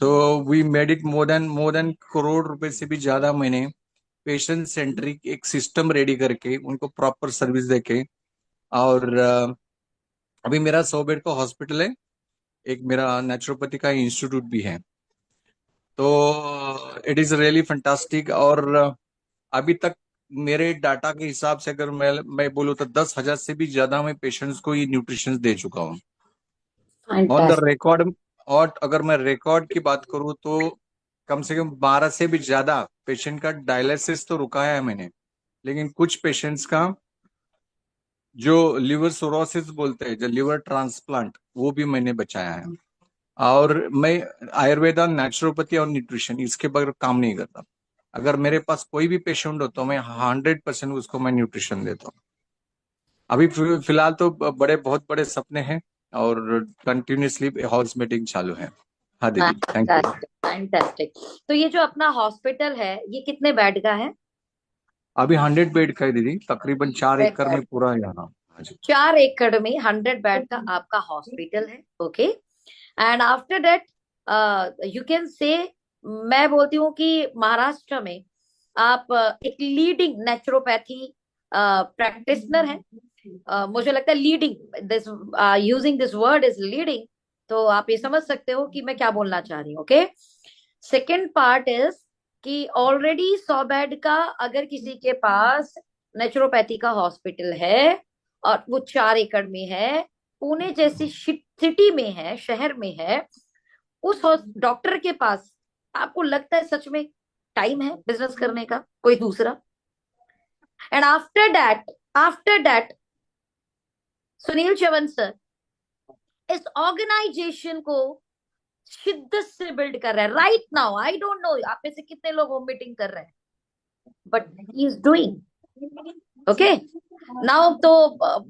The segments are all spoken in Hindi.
तो we made it more than crore रुपए से भी ज्यादा मैंने पेशेंट सेंट्रिक एक सिस्टम रेडी करके उनको प्रॉपर सर्विस देके। और अभी मेरा 100 बेड का हॉस्पिटल है। एक मेरा नेचुरोपैथी का इंस्टीट्यूट भी है। तो इट इज रियली फंटास्टिक। और अभी तक मेरे डाटा के हिसाब से अगर मैं बोलूँ तो 10,000 से भी ज्यादा मैं पेशेंट्स को ये न्यूट्रिशन दे चुका हूँ ऑन द फैंटास्टिक। रिकॉर्ड। और अगर मैं रिकॉर्ड की बात करूँ तो कम से कम 12 से भी ज्यादा पेशेंट का डायलिसिस तो रुकाया है मैंने। लेकिन कुछ पेशेंट्स का जो लिवर सिरोसिस बोलते हैं, जो लिवर ट्रांसप्लांट, वो भी मैंने बचाया है। और मैं आयुर्वेदा, नेचुरोपैथी और न्यूट्रिशन इसके बगैर काम नहीं करता। अगर मेरे पास कोई भी पेशेंट हो तो मैं 100% उसको मैं न्यूट्रिशन देता हूँ। अभी फिलहाल तो बड़े बहुत बड़े सपने हैं और कंटिन्यूसली हाउस मीटिंग चालू है। हाँ दीदी, थैंक यू। Fantastic fantastic. तो ये जो अपना हॉस्पिटल है ये कितने बेड का है? अभी 100 बेड का है दीदी, तकरीबन 4 एकड़ में पूरा है यहाँ। हाँ जी। 4 एकड़ में 100 बेड का आपका हॉस्पिटल है। Okay. And after that you can say, मैं बोलती हूँ कि महाराष्ट्र में आप एक लीडिंग नेचुरोपैथी प्रैक्टिशनर हैं। मुझे लगता है leading, this using this word is leading. तो आप ये समझ सकते हो कि मैं क्या बोलना चाह रही हूँ। ओके। सेकेंड पार्ट इज कि ऑलरेडी 100 बेड का अगर किसी के पास नेचुरोपैथी का हॉस्पिटल है और वो 4 एकड़ में है, पुणे जैसी सिटी में है, शहर में है, उस डॉक्टर के पास आपको लगता है सच में टाइम है बिजनेस करने का कोई दूसरा? And after that Sunil Chavan sir इस ऑर्गेनाइजेशन को शिद्दत से बिल्ड कर रहा है right now. I don't know आप में से कितने लोग होम मीटिंग कर रहे हैं, but he is doing. Okay. Now तो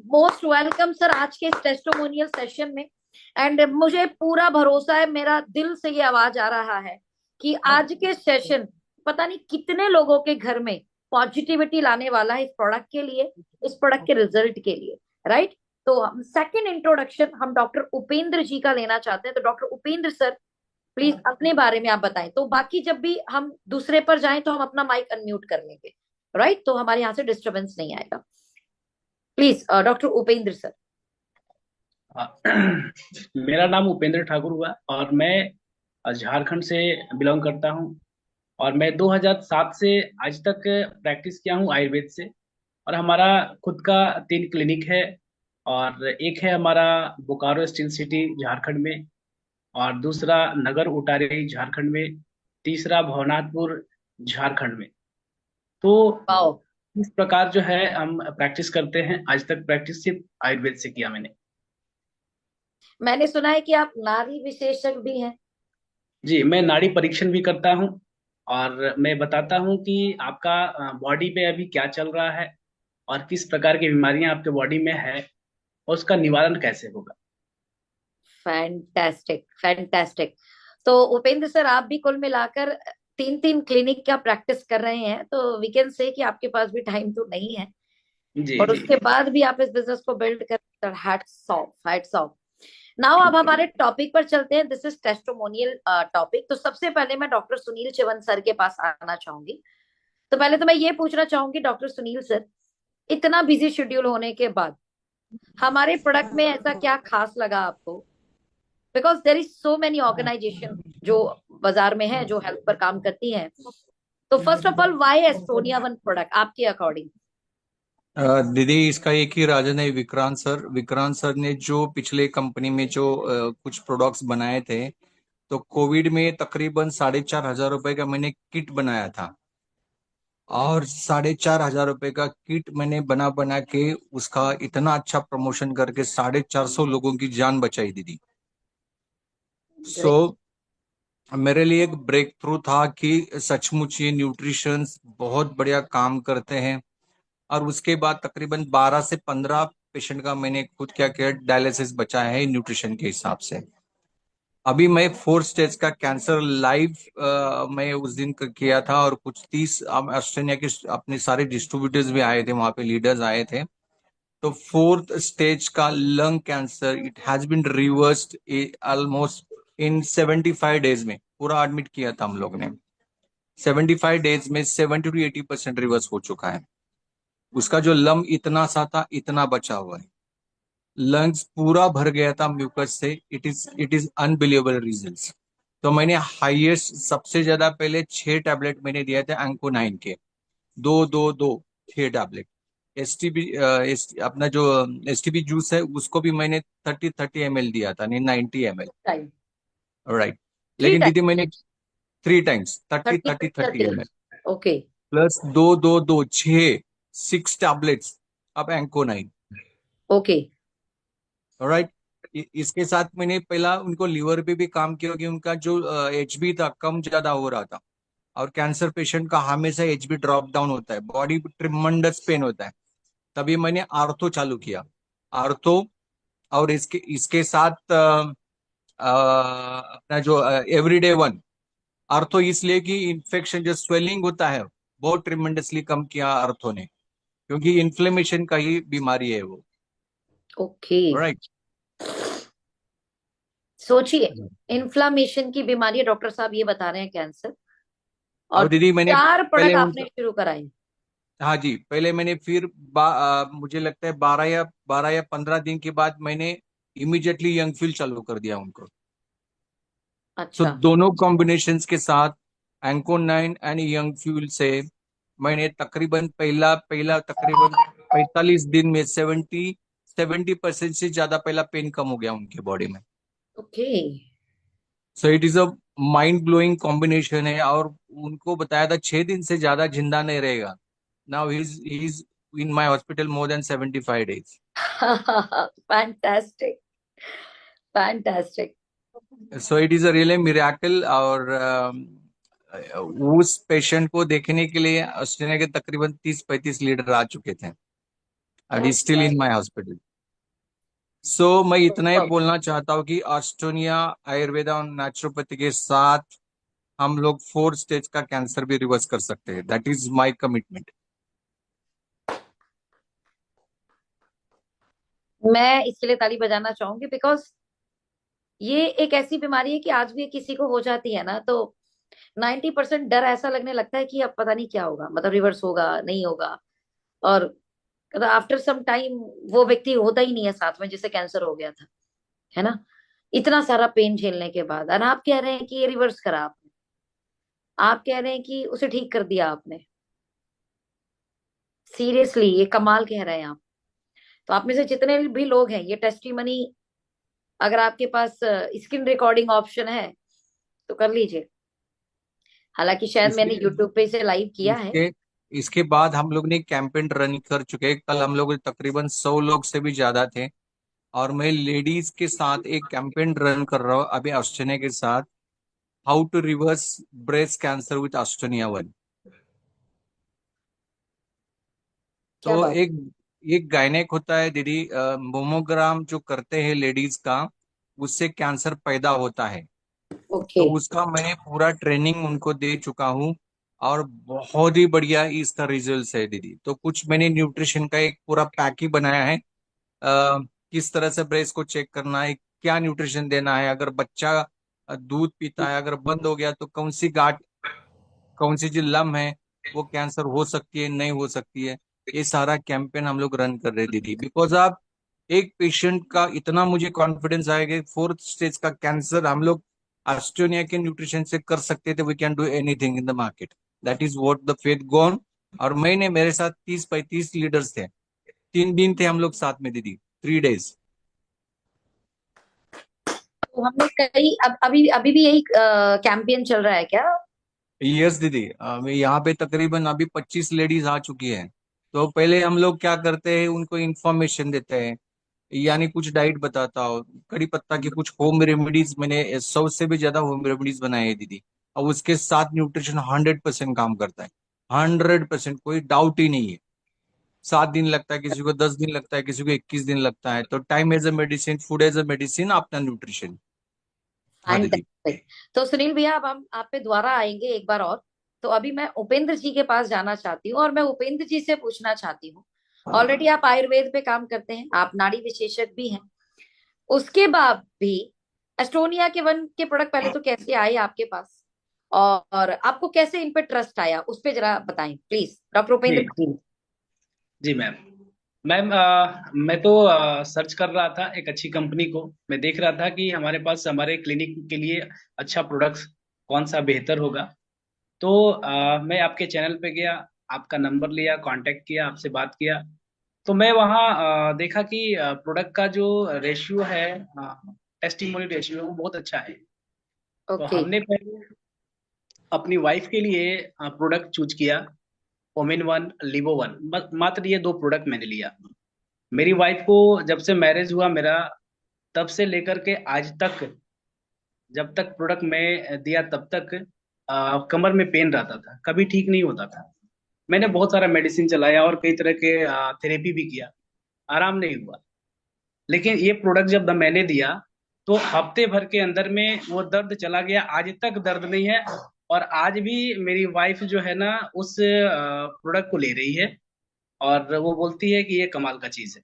मोस्ट वेलकम सर आज के इस टेस्टिमोनियल सेशन में। एंड मुझे पूरा भरोसा है, मेरा दिल से ये आवाज आ रहा है कि आज के सेशन पता नहीं कितने लोगों के घर में पॉजिटिविटी लाने वाला है इस प्रोडक्ट के लिए, इस प्रोडक्ट के रिजल्ट के लिए। राइट। तो हम सेकंड इंट्रोडक्शन हम डॉक्टर उपेंद्र जी का लेना चाहते हैं। तो डॉक्टर उपेंद्र सर प्लीज अपने बारे में आप बताएं। तो बाकी जब भी हम दूसरे पर जाएं तो हम अपना माइक अनम्यूट कर लेंगे। राइट। तो हमारे यहाँ से डिस्टरबेंस नहीं आएगा। Please doctor Upendra sir. हाँ, मेरा नाम उपेंद्र ठाकुर हुआ और मैं झारखंड से बिलोंग करता हूँ। और मैं 2007 से आज तक प्रैक्टिस किया हूँ आयुर्वेद से। और हमारा खुद का 3 क्लिनिक है। और एक है हमारा बोकारो स्टील सिटी झारखंड में, और दूसरा नगर उटारी झारखंड में, तीसरा भवनाथपुर झारखंड में। तो वाओ। इस प्रकार जो है हम प्रैक्टिस करते हैं। आज तक प्रैक्टिस सिर्फ आयुर्वेद से किया मैंने। मैंने सुना है कि आप नारी विशेषज्ञ भी हैं। जी, मैं नाड़ी परीक्षण भी करता हूँ। और मैं बताता हूँ कि आपका बॉडी में अभी क्या चल रहा है और किस प्रकार की बीमारियां आपके बॉडी में है और उसका निवारण कैसे होगा। Fantastic fantastic. तो उपेंद्र सर आप भी कुल मिलाकर 3 3 क्लिनिक का प्रैक्टिस कर रहे हैं, तो वी कैन से कि आपके पास भी टाइम तो नहीं है। जी और जी उसके बाद भी आप इस बिजनेस को बिल्ड कर, hats off hats off. Now अब हमारे टॉपिक पर चलते हैं। This is testimonial topic. तो सबसे पहले मैं डॉक्टर सुनील चिवन सर के पास आना चाहूंगी। तो पहले तो मैं ये पूछना चाहूंगी डॉक्टर सुनील सर, इतना बिजी शेड्यूल होने के बाद हमारे प्रोडक्ट में ऐसा क्या खास लगा आपको? Because there is so many organisation जो बाजार में है जो हेल्थ पर काम करती हैं। तो first of all why Estonia one product आपके अकॉर्डिंग? दीदी इसका एक ही राजन है, विक्रांत सर ने जो पिछले कंपनी में जो कुछ प्रोडक्ट्स बनाए थे। तो कोविड में तकरीबन 4,500 रुपए का मैंने किट बनाया था। और 4,500 रुपए का किट मैंने बना बना के उसका इतना अच्छा प्रमोशन करके 450 लोगों की जान बचाई दीदी। So great. मेरे लिए एक ब्रेक थ्रू था कि सचमुच ये न्यूट्रिशन बहुत बढ़िया काम करते हैं। और उसके बाद तकरीबन 12 से 15 पेशेंट का मैंने खुद क्या किया, डायलिसिस बचाया है न्यूट्रिशन के हिसाब से। अभी मैं 4 स्टेज का कैंसर लाइव मैं उस दिन किया था। और कुछ 30 ऑस्ट्रेलिया के अपने सारे डिस्ट्रीब्यूटर्स भी आए थे, वहां पे लीडर्स आए थे। तो 4th स्टेज का lung cancer it has been reversed almost in 75 days में। पूरा एडमिट किया था हम लोग ने। 75 डेज में 70 to 80% रिवर्स हो चुका है। उसका जो लम इतना सा था, इतना बचा हुआ है। लंग्स पूरा भर गया था म्यूकस से। It is unbelievable results. तो मैंने हाईएस्ट, सबसे ज्यादा पहले 6 टैबलेट मैंने दिया था एंको 9 के, दो दो दो 6 टैबलेट। एसटीबी, अपना जो एसटीबी जूस है उसको भी मैंने 30 30 ml दिया था, नहीं 90 ml। Time, right. थ्री लेकिन टाइम, दीदी मैंने 3 टाइम्स 30 30 30 30 30 ml ओके प्लस दो दो दो 6 टैबलेट्स अब एंको 9। ओके। राइट। इसके साथ मैंने पहला उनको लीवर पे भी काम किया, क्योंकि उनका जो एचबी था कम ज्यादा हो रहा था। और कैंसर पेशेंट का हमेशा एचबी ड्रॉप डाउन होता है, बॉडी ट्रिमंडस पेन होता है। तभी मैंने आर्थो चालू किया। आर्थो, और इसके इसके साथ अपना जो एवरीडे वन। आर्थो इसलिए कि इन्फेक्शन जो स्वेलिंग होता है बहुत ट्रिमेंडसली कम किया आर्थो ने, क्योंकि इन्फ्लेमेशन का ही बीमारी है वो। ओके। राइट। सोचिए, इन्फ्लामेशन की बीमारी है, डॉक्टर साहब ये बता रहे हैं कैंसर, और अब दीदी मैंने 4 प्रोडक्ट पहले आपने उनका, शुरू कराए। हाँ जी, पहले मैंने फिर मुझे लगता है 12 या 15 दिन के बाद मैंने इमीडिएटली यंग फील चालू कर दिया उनको। सो अच्छा। दोनों कॉम्बिनेशंस के साथ एंको 9 एंड यंग फ्यूल से मैंने तकरीबन पहला पहला तकरीबन 45 दिन में 70% से ज्यादा पहला पेन कम हो गया उनके बॉडी में। Okay. So it is a mind blowing combination है। और उनको बताया था 6 दिन से ज्यादा जिंदा नहीं रहेगा। Now he is in my hospital more than 75 days। Fantastic, fantastic. So it is a really miracle. और उस पेशेंट को देखने के लिए ऑस्ट्रेलिया के तकरीबन 30 35 लीडर आ चुके थे, एंड क्या इज स्टिल इन बात माय हॉस्पिटल। सो मैं इतना ही है। बोलना चाहता हूँ कि ऑस्ट्रेलिया आयुर्वेदा और नेचुरोपैथी के साथ हम लोग 4 स्टेज का कैंसर भी रिवर्स कर सकते हैं। That is my commitment. मैं इसके लिए ताली बजाना चाहूंगी, बिकॉज ये एक ऐसी बीमारी है कि आज भी किसी को हो जाती है ना, तो 90% डर ऐसा लगने लगता है कि अब पता नहीं क्या होगा, मतलब रिवर्स होगा नहीं होगा। और आफ्टर सम टाइम वो व्यक्ति होता ही नहीं है साथ में जिसे कैंसर हो गया था, है ना। इतना सारा पेन झेलने के बाद, और आप कह रहे हैं कि ये रिवर्स करा आपने, आप कह रहे हैं कि उसे ठीक कर दिया आपने। सीरियसली ये कमाल कह रहे हैं आप। तो आप में से जितने भी लोग हैं, ये टेस्टिमनी, अगर आपके पास स्क्रीन रिकॉर्डिंग ऑप्शन है तो कर लीजिए। हालांकि शायद मैंने इसके यूट्यूब पे इसे लाइव किया है। इसके इसके बाद हम लोग ने कैंपेन रन कर चुके हैं। कल हम लोग तकरीबन 100 लोग से भी ज्यादा थे। और मैं लेडीज के साथ एक कैंपेन रन कर रहा हूँ अभी ऑस्ट्रेलिया के साथ, how to reverse breast cancer with Australia one. क्या तो बात। एक एक गायनेक होता है दीदी, मोमोग्राम जो करते हैं लेडीज का, उससे कैंसर पैदा होता है। ओके। तो उसका मैं पूरा ट्रेनिंग उनको दे चुका हूँ। और बहुत ही बढ़िया इसका रिजल्ट है दीदी। तो कुछ मैंने न्यूट्रिशन का एक पूरा पैक ही बनाया है। किस तरह से ब्रेस्ट को चेक करना है, क्या न्यूट्रिशन देना है, अगर बच्चा दूध पीता है अगर बंद हो गया तो कौन सी गांठ, कौन सी जो लम है वो कैंसर हो सकती है नहीं हो सकती है। ये सारा कैंपेन हम लोग रन कर रहे हैं दीदी, बिकॉज आप एक पेशेंट का इतना मुझे कॉन्फिडेंस आएगा, 4th स्टेज का कैंसर हम लोग ऑस्ट्रेलिया के न्यूट्रिशन से कर सकते थे। We can do anything in the market. That is what the faith gone. और मैंने, मेरे साथ 30 35 लीडर्स थे। 3 दिन थे हम लोग साथ में दीदी, 3 days। तो हमने कई, अब अभी अभी भी यही कैंपेन चल रहा है क्या? यस दीदी, यहाँ पे तकरीबन अभी 25 लेडीज आ चुकी हैं। तो पहले हम लोग क्या करते हैं, उनको इंफॉर्मेशन देते हैं, यानी कुछ डाइट बताता हो, कड़ी पत्ता की कुछ होम रेमेडीज, मैंने 100 से भी ज्यादा होम रेमेडीज बनाए हैं दीदी। और उसके साथ न्यूट्रिशन 100% काम करता है। 100%, कोई डाउट ही नहीं है। 7 दिन लगता है किसी को, 10 दिन लगता है किसी को, 21 दिन लगता है। तो time as a medicine, food as a medicine, अपना न्यूट्रिशन। हाँ दीदी। फैंटास्टिक। तो सुनील भैया, अब हम आप पे दोबारा आएंगे एक बार और। तो अभी मैं उपेंद्र जी के पास जाना चाहती हूँ, और मैं उपेंद्र जी से पूछना चाहती हूँ, ऑलरेडी आप आयुर्वेद पे काम करते हैं, आप नाड़ी विशेषज्ञ भी हैं, उसके बाद भी एस्टोनिया के वन के प्रोडक्ट पहले तो कैसे आए आपके पास, और आपको कैसे इन पे ट्रस्ट आया, उस पे जरा बताएं प्लीज, डॉक्टर जी उपेंद्र। जी जी मैम। मैम मैं तो सर्च कर रहा था एक अच्छी कंपनी को। मैं देख रहा था कि हमारे पास हमारे क्लिनिक के लिए अच्छा प्रोडक्ट्स कौन सा बेहतर होगा। तो मैं आपके चैनल पे गया, आपका नंबर लिया, कांटेक्ट किया, आपसे बात किया। तो मैं वहाँ देखा कि प्रोडक्ट का जो रेशियो है, टेस्टिमोनी रेशियो, वो बहुत अच्छा है। तो ओके। हमने पहले अपनी वाइफ के लिए प्रोडक्ट चूज किया, ओमेन वन, लिवो वन। मात्र ये दो प्रोडक्ट मैंने लिया। मेरी वाइफ को जब से मैरिज हुआ मेरा, तब से लेकर के आज तक, जब तक प्रोडक्ट मैं दिया तब तक कमर में पेन रहता था, कभी ठीक नहीं होता था। मैंने बहुत सारा मेडिसिन चलाया और कई तरह के थेरेपी भी किया, आराम नहीं हुआ। लेकिन ये प्रोडक्ट जब मैंने दिया तो हफ्ते भर के अंदर में वो दर्द चला गया, आज तक दर्द नहीं है। और आज भी मेरी वाइफ जो है ना, उस प्रोडक्ट को ले रही है और वो बोलती है कि ये कमाल का चीज है।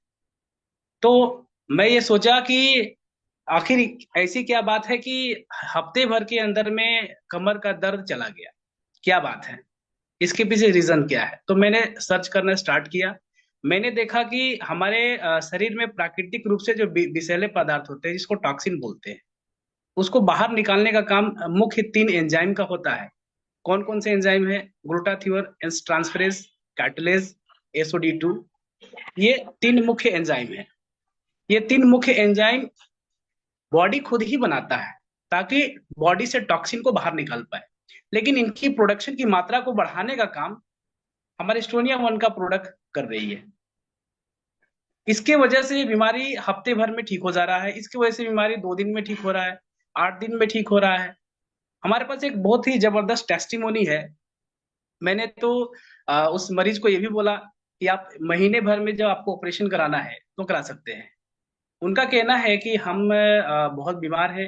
तो मैं ये सोचा कि आखिर ऐसी क्या बात है कि हफ्ते भर के अंदर में कमर का दर्द चला गया, क्या बात है, इसके पीछे रीजन क्या है। तो मैंने सर्च करना स्टार्ट किया। मैंने देखा कि हमारे शरीर में प्राकृतिक रूप से जो विषैले पदार्थ होते हैं, जिसको टॉक्सिन बोलते हैं, उसको बाहर निकालने का काम मुख्य 3 एंजाइम का होता है। कौन कौन से एंजाइम है? Glutathione transferase, catalase, SOD 2। ये 3 मुख्य एंजाइम है। ये 3 मुख्य एंजाइम बॉडी खुद ही बनाता है ताकि बॉडी से टॉक्सिन को बाहर निकाल पाए। लेकिन इनकी प्रोडक्शन की मात्रा को बढ़ाने का काम हमारे एस्टोनिया वन का प्रोडक्ट कर रही है। इसके वजह से ये बीमारी हफ्ते भर में ठीक हो जा रहा है, इसकी वजह से बीमारी 2 दिन में ठीक हो रहा है, 8 दिन में ठीक हो रहा है। हमारे पास एक बहुत ही जबरदस्त टेस्टिमोनी है। मैंने तो उस मरीज को ये भी बोला कि आप महीने भर में जब आपको ऑपरेशन कराना है तो करा सकते हैं। उनका कहना है कि हम बहुत बीमार है।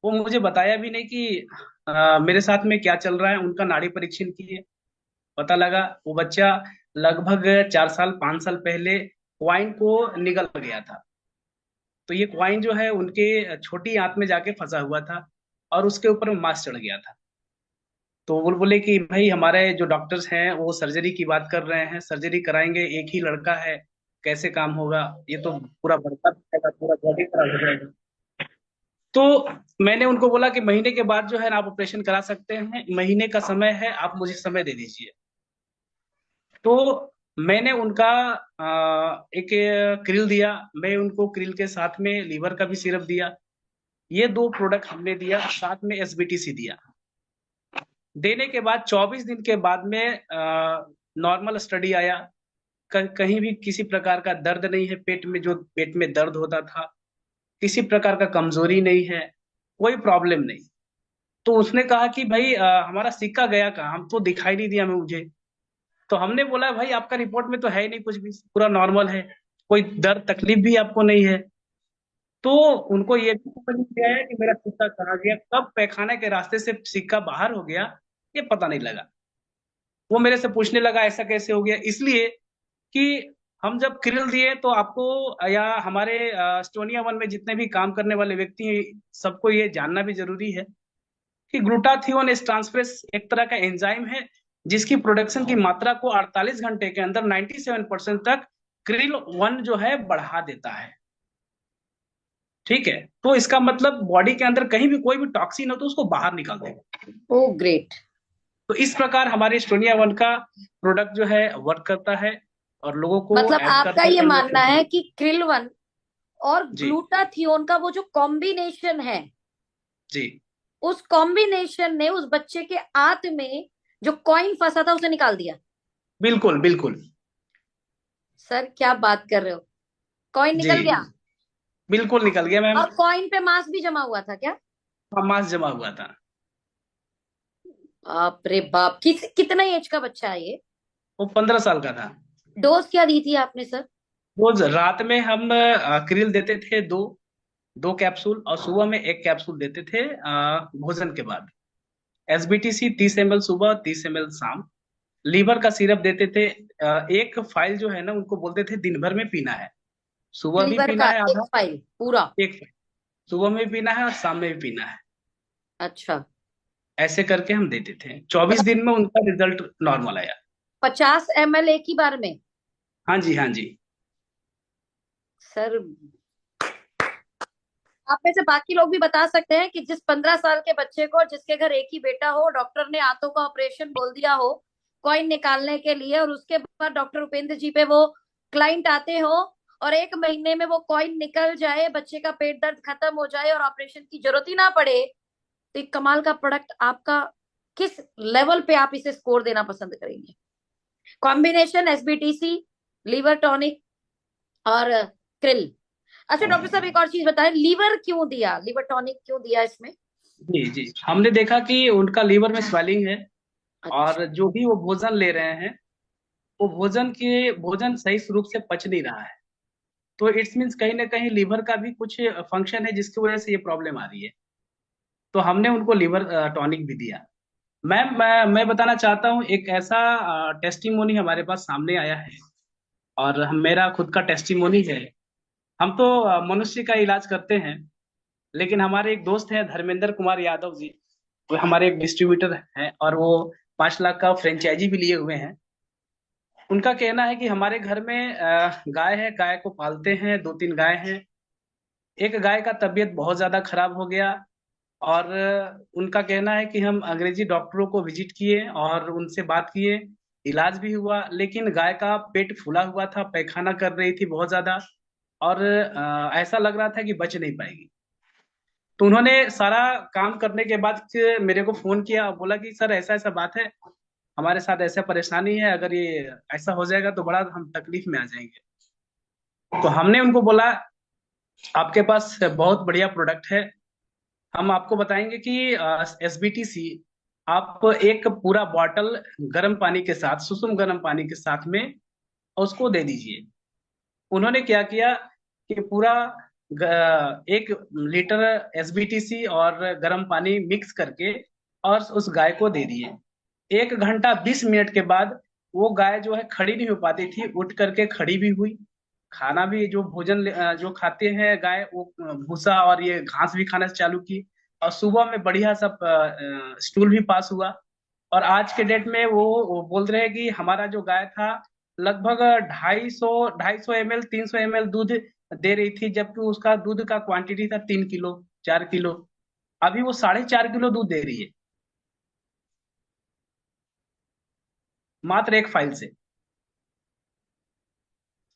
वो मुझे बताया भी नहीं कि मेरे साथ में क्या चल रहा है। उनका नाड़ी परीक्षण किए, पता लगा वो बच्चा लगभग 4 साल 5 साल पहले क्वाइन को निगल गया था। तो ये क्वाइन जो है उनके छोटी आंत में जाके फंसा हुआ था और उसके ऊपर मांस चढ़ गया था। तो वो बोले कि भाई हमारे जो डॉक्टर्स हैं वो सर्जरी की बात कर रहे हैं, सर्जरी कराएंगे, एक ही लड़का है, कैसे काम होगा, ये तो पूरा बर्बाद हो जाएगा, पूरा बॉडी खराब हो जाएगा। तो मैंने उनको बोला कि महीने के बाद जो है ना आप ऑपरेशन करा सकते हैं, महीने का समय है, आप मुझे समय दे दीजिए। तो मैंने उनका एक क्रिल दिया, मैं उनको क्रिल के साथ में लीवर का भी सिरप दिया। ये दो प्रोडक्ट हमने दिया, साथ में एसबीटीसी दिया। देने के बाद 24 दिन के बाद में नॉर्मल स्टडी आया। कहीं भी किसी प्रकार का दर्द नहीं है पेट में, जो पेट में दर्द होता था, किसी प्रकार का कमजोरी नहीं है, कोई प्रॉब्लम नहीं। तो उसने कहा कि भाई हमारा सिक्का गया कहाँ, हम तो दिखाई नहीं दिया मुझे। तो हमने बोला भाई आपका रिपोर्ट में तो है ही नहीं कुछ भी, पूरा नॉर्मल है, कोई दर्द तकलीफ भी आपको नहीं है। तो उनको ये भी समझ नहीं आया कि मेरा सिक्का कहाँ गया, कब पैखाने के रास्ते से सिक्का बाहर हो गया, ये पता नहीं लगा। वो मेरे से पूछने लगा ऐसा कैसे हो गया, इसलिए कि हम जब क्रिल दिए तो आपको या हमारे एस्टोनिया वन में जितने भी काम करने वाले व्यक्ति हैं, सबको ये जानना भी जरूरी है कि ग्लूटाथियोन ट्रांसफरेज एक तरह का एंजाइम है जिसकी प्रोडक्शन की मात्रा को 48 घंटे के अंदर 97% तक क्रिल वन जो है बढ़ा देता है। ठीक है, तो इसका मतलब बॉडी के अंदर कहीं भी कोई भी टॉक्सिन हो तो उसको बाहर निकाल देगा। ओ ग्रेट। तो इस प्रकार हमारे एस्टोनिया वन का प्रोडक्ट जो है वर्क करता है और लोगों को मतलब ऐड आपका करता ये है। मानना है कि क्रिल वन और जी ग्लूटाथियोन का वो जो कॉम्बिनेशन है, जी उस कॉम्बिनेशन ने उस बच्चे के आंत में जो कॉइन फंसा था उसे निकाल दिया। बिल्कुल बिल्कुल। सर क्या बात कर रहे हो, कॉइन जी निकल गया? बिल्कुल निकल गया मैम। और कॉइन पे मांस भी जमा हुआ था क्या? हाँ, मांस जमा हुआ था। बाप रे बाप, कितना एज का बच्चा है ये? वो 15 साल का था। डोज क्या दी थी आपने सर? रोज रात में हम क्रिल देते थे, दो दो कैप्सूल, और सुबह में एक कैप्सूल देते थे भोजन के बाद। एसबीटीसी 30 ml सुबह, 30 ml शाम। लीवर का सिरप देते थे। एक फाइल जो है ना, उनको बोलते थे दिन भर में पीना है, सुबह भी लीवर पीना का है एक आधा, फाइल पूरा? एक फाइल। सुबह में भी पीना है और शाम में भी पीना है। अच्छा, ऐसे करके हम देते थे, 24 मतलब दिन में उनका रिजल्ट नॉर्मल आया। 50 ml एक ही बार में? हाँ जी, हाँ जी। सर, आप में से बाकी लोग भी बता सकते हैं कि जिस 15 साल के बच्चे को, जिसके घर एक ही बेटा हो, डॉक्टर ने आंतों का ऑपरेशन बोल दिया हो कॉइन निकालने के लिए, और उसके बाद डॉक्टर उपेंद्र जी पे वो क्लाइंट आते हो और 1 महीने में वो कॉइन निकल जाए, बच्चे का पेट दर्द खत्म हो जाए और ऑपरेशन की जरूरत ही ना पड़े, तो एक कमाल का प्रोडक्ट आपका, किस लेवल पे आप इसे स्कोर देना पसंद करेंगे? कॉम्बिनेशन एसबीटीसी, लीवर टॉनिक और क्रिल। अच्छा डॉक्टर साहब, एक और चीज बताएं, लीवर क्यों दिया, लीवर टॉनिक क्यों दिया इसमें? जी जी, हमने देखा कि उनका लीवर में स्वेलिंग है, अच्छा। और जो भी वो भोजन ले रहे हैं, वो भोजन सही रूप से पच नहीं रहा है। तो इट्स मीन्स कहीं ना कहीं लीवर का भी कुछ फंक्शन है, जिसकी वजह से ये प्रॉब्लम आ रही है। तो हमने उनको लीवर टॉनिक भी दिया। मैं बताना चाहता हूँ, एक ऐसा टेस्टिमोनी हमारे पास सामने आया है, और मेरा खुद का टेस्टिमोनी है। हम तो मनुष्य का इलाज करते हैं, लेकिन हमारे एक दोस्त हैं धर्मेंद्र कुमार यादव जी, वो हमारे एक डिस्ट्रीब्यूटर हैं, और वो 5 लाख का फ्रेंचाइजी भी लिए हुए हैं। उनका कहना है कि हमारे घर में गाय है, गाय को पालते हैं, 2-3 गाय हैं। एक गाय का तबीयत बहुत ज्यादा खराब हो गया, और उनका कहना है कि हम अंग्रेजी डॉक्टरों को विजिट किए और उनसे बात किए, इलाज भी हुआ, लेकिन गाय का पेट फूला हुआ था, पैखाना कर रही थी बहुत ज्यादा, और ऐसा लग रहा था कि बच नहीं पाएगी। तो उन्होंने सारा काम करने के बाद फिर मेरे को फोन किया, बोला कि सर ऐसा ऐसा बात है, हमारे साथ ऐसा परेशानी है, अगर ये ऐसा हो जाएगा तो बड़ा हम तकलीफ में आ जाएंगे। तो हमने उनको बोला, आपके पास बहुत बढ़िया प्रोडक्ट है, हम आपको बताएंगे कि एसबीटीसी आप एक पूरा बॉटल गर्म पानी के साथ, सुसुम गर्म पानी के साथ में उसको दे दीजिए। उन्होंने क्या किया कि पूरा 1 लीटर एसबीटीसी और गर्म पानी मिक्स करके और उस गाय को दे दिए। 1 घंटा 20 मिनट के बाद वो गाय जो है खड़ी नहीं हो पाती थी, उठ करके खड़ी भी हुई। खाना भी, जो भोजन जो खाते हैं गाय, वो भूसा और ये घास भी खाना चालू की, और सुबह में बढ़िया सा स्टूल भी पास हुआ। और आज के डेट में वो बोल रहे हैं कि हमारा जो गाय था लगभग 250 250 ml 300 ml दूध दे रही थी, जबकि उसका दूध का क्वांटिटी था 3 किलो 4 किलो। अभी वो 4.5 किलो दूध दे रही है, मात्र एक फाइल से।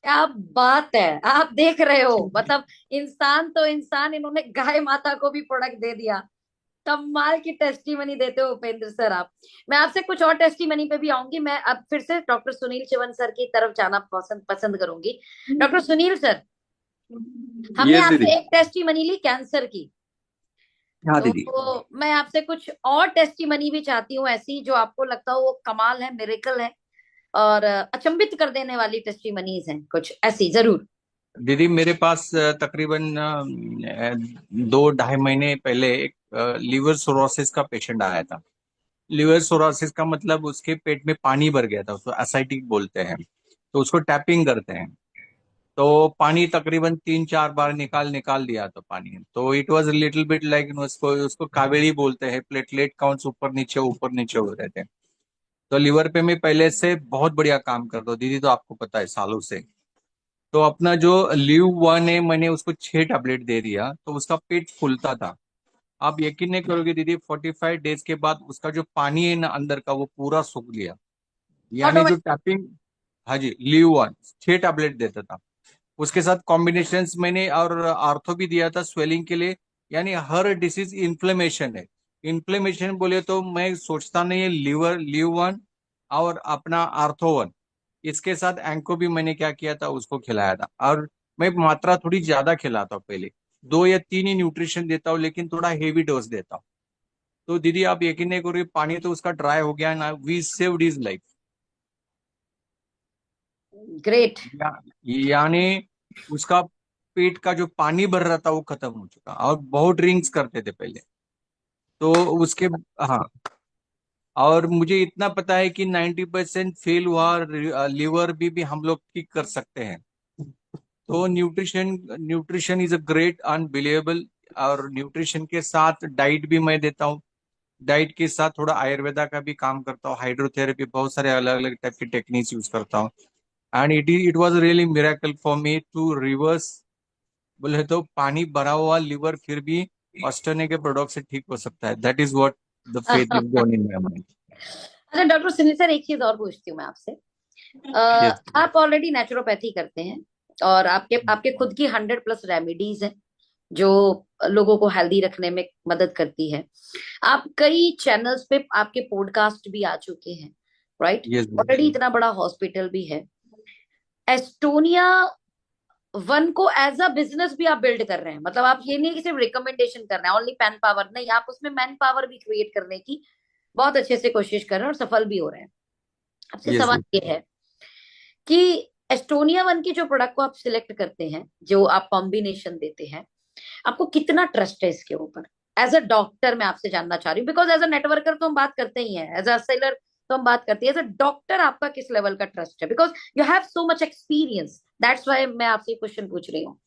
क्या बात है, आप देख रहे हो, मतलब इंसान तो इंसान, इन्होंने गाय माता को भी प्रोडक्ट दे दिया। कमाल की टेस्टीमनी देते हो उपेंद्र सर आप। मैं आपसे कुछ और टेस्टीमनी पे भी आऊंगी, मैं अब फिर से डॉक्टर सुनील चिवन सर की तरफ जाना पसंद पसंद करूंगी। डॉक्टर सुनील सर, हमने यस दीदी। आपसे एक टेस्टीमनी ली कैंसर की, हाँ दीदी। तो मैं आपसे कुछ और टेस्टीमनी भी चाहती हूँ, ऐसी जो आपको लगता हो वो कमाल है, मिरेकल है, और अचंभित कर देने वाली टेस्टीमनीज हैं, कुछ ऐसी जरूर। दीदी मेरे पास तकरीबन 2-2.5 महीने पहले एक लीवर सोरोसिस का पेशेंट आया था। लीवर सोरोसिस का मतलब उसके पेट में पानी भर गया था, उसको एसाइटिक बोलते हैं। तो उसको टैपिंग करते हैं। तो पानी तकरीबन 3-4 बार निकाल निकाल दिया तो पानी, तो it was little bit like, उसको उसको कावेरी बोलते हैं, प्लेटलेट काउंट्स ऊपर नीचे हो रहे थे। तो लीवर पे मैं पहले से बहुत बढ़िया काम करता हूँ दीदी, तो आपको पता है सालों से। तो अपना जो लीव वन है, मैंने उसको 6 टैबलेट दे दिया, तो उसका पेट फूलता था। आप यकीन नहीं करोगे दीदी, 45 डेज के बाद उसका जो पानी है ना अंदर का, वो पूरा सूख गया। यानी जो ऑटोमेटिक। टैपिंग, हाँ जी, लीव वन 6 टैबलेट देता था। उसके साथ कॉम्बिनेशन मैंने और आर्थो भी दिया था स्वेलिंग के लिए। यानी हर डिसीज इन्फ्लेमेशन है। इन्फ्लेमेशन बोले तो मैं सोचता नहीं है, लीवर लीव वन और अपना आर्थो वन, इसके साथ एंको भी मैंने क्या किया था, उसको खिलाया था। और मैं मात्रा थोड़ी ज्यादा खिलाता हूँ पहले, 2 या 3 ही न्यूट्रिशन देता हूँ, लेकिन थोड़ा हेवी डोज देता हूँ। तो दीदी आप यकीन नहीं करोगे, पानी तो उसका ड्राई हो गया ना, we saved his life. Great. यानी उसका पेट का जो पानी भर रहा था वो खत्म हो चुका, और बहुत ड्रिंक्स करते थे पहले। तो उसके, हाँ, और मुझे इतना पता है कि 90% फेल हुआ लीवर भी हम लोग ठीक कर सकते हैं। तो nutrition nutrition is a great unbelievable. और न्यूट्रिशन के साथ डाइट भी मैं देता हूँ। डाइट के साथ थोड़ा आयुर्वेदा का भी काम करता हूँ, हाइड्रोथेरेपी, बहुत सारे अलग अलग टाइप की टेक्निक्स यूज करता हूँ। And it was really miracle for me to reverse. बोले तो पानी भरा हुआ लिवर फिर भी ऑस्टने के प्रोडक्ट से ठीक हो सकता है। That is what the faith is gone in my mind. अच्छा डॉक्टर सुनील सर, एक चीज और पूछती हूँ मैं आपसे। यस। आप ऑलरेडी नेचुरोपैथी करते हैं और आपके आपके खुद की 100+ रेमेडीज हैं जो लोगों को हेल्दी रखने में मदद करती है। आप कई चैनल्स पे आपके पॉडकास्ट भी आ चुके हैं, राइट? यस। ऑलरेडी इतना बड़ा हॉस्पिटल भी है। एस्टोनिया वन को एज अ बिजनेस भी आप बिल्ड कर रहे हैं, मतलब आप ये नहीं कि सिर्फ रिकमेंडेशन कर रहे हैं, ओनली मैन पावर नहीं, आप उसमें मैन पावर भी क्रिएट करने की बहुत अच्छे से कोशिश कर रहे हैं और सफल भी हो रहे हैं। आपसे यस। सवाल ये है कि एस्टोनिया वन की जो प्रोडक्ट को आप सिलेक्ट करते हैं, जो आप कॉम्बिनेशन देते हैं, आपको कितना ट्रस्ट है इसके ऊपर? एज अ डॉक्टर मैं आपसे जानना चाह रही हूँ, बिकॉज एज अ नेटवर्कर तो हम बात करते ही हैं, एज अ सेलर तो हम बात करते हैं, एज अ डॉक्टर आपका किस लेवल का ट्रस्ट है? Because you have so much experience, that's why मैं आपसे क्वेश्चन पूछ रही हूँ।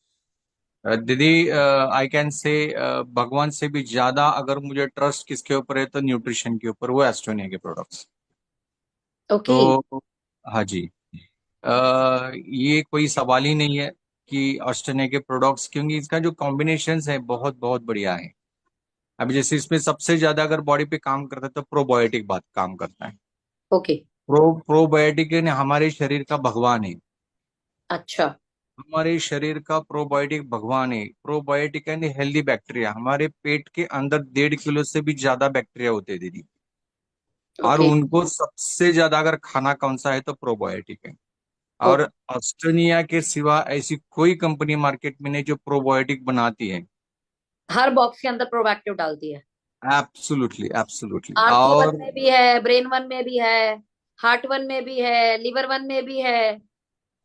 दीदी, आई कैन से भगवान से भी ज्यादा अगर मुझे ट्रस्ट किसके ऊपर है तो न्यूट्रिशन के ऊपर, वो एस्टोनिया के प्रोडक्ट्स। ओके। तो हाँ जी, ये कोई सवाल ही नहीं है कि ऑस्टने के प्रोडक्ट्स, क्योंकि इसका जो कॉम्बिनेशन है बहुत बहुत बढ़िया है। अभी जैसे इसमें सबसे ज्यादा अगर बॉडी पे काम करता है तो प्रोबायोटिक बात काम करता है। ओके। प्रोबायोटिक ने हमारे शरीर का भगवान है। अच्छा। हमारे शरीर का प्रोबायोटिक भगवान है। प्रोबायोटिक यानी हेल्दी बैक्टीरिया। हमारे पेट के अंदर 1.5 किलो से भी ज्यादा बैक्टीरिया होते हैं दीदी, और ओके। उनको सबसे ज्यादा अगर खाना कौन सा है तो प्रोबायोटिक है। और ओके। ऑस्ट्रेलिया के सिवा ऐसी कोई कंपनी मार्केट में नहीं जो प्रोबायोटिक बनाती है। हर बॉक्स के अंदर प्रोबैक्टिव डालती है। Absolutely, absolutely. आरसी वन और में भी है, ब्रेन वन में भी है, हार्ट वन में भी है, लिवर वन में भी है,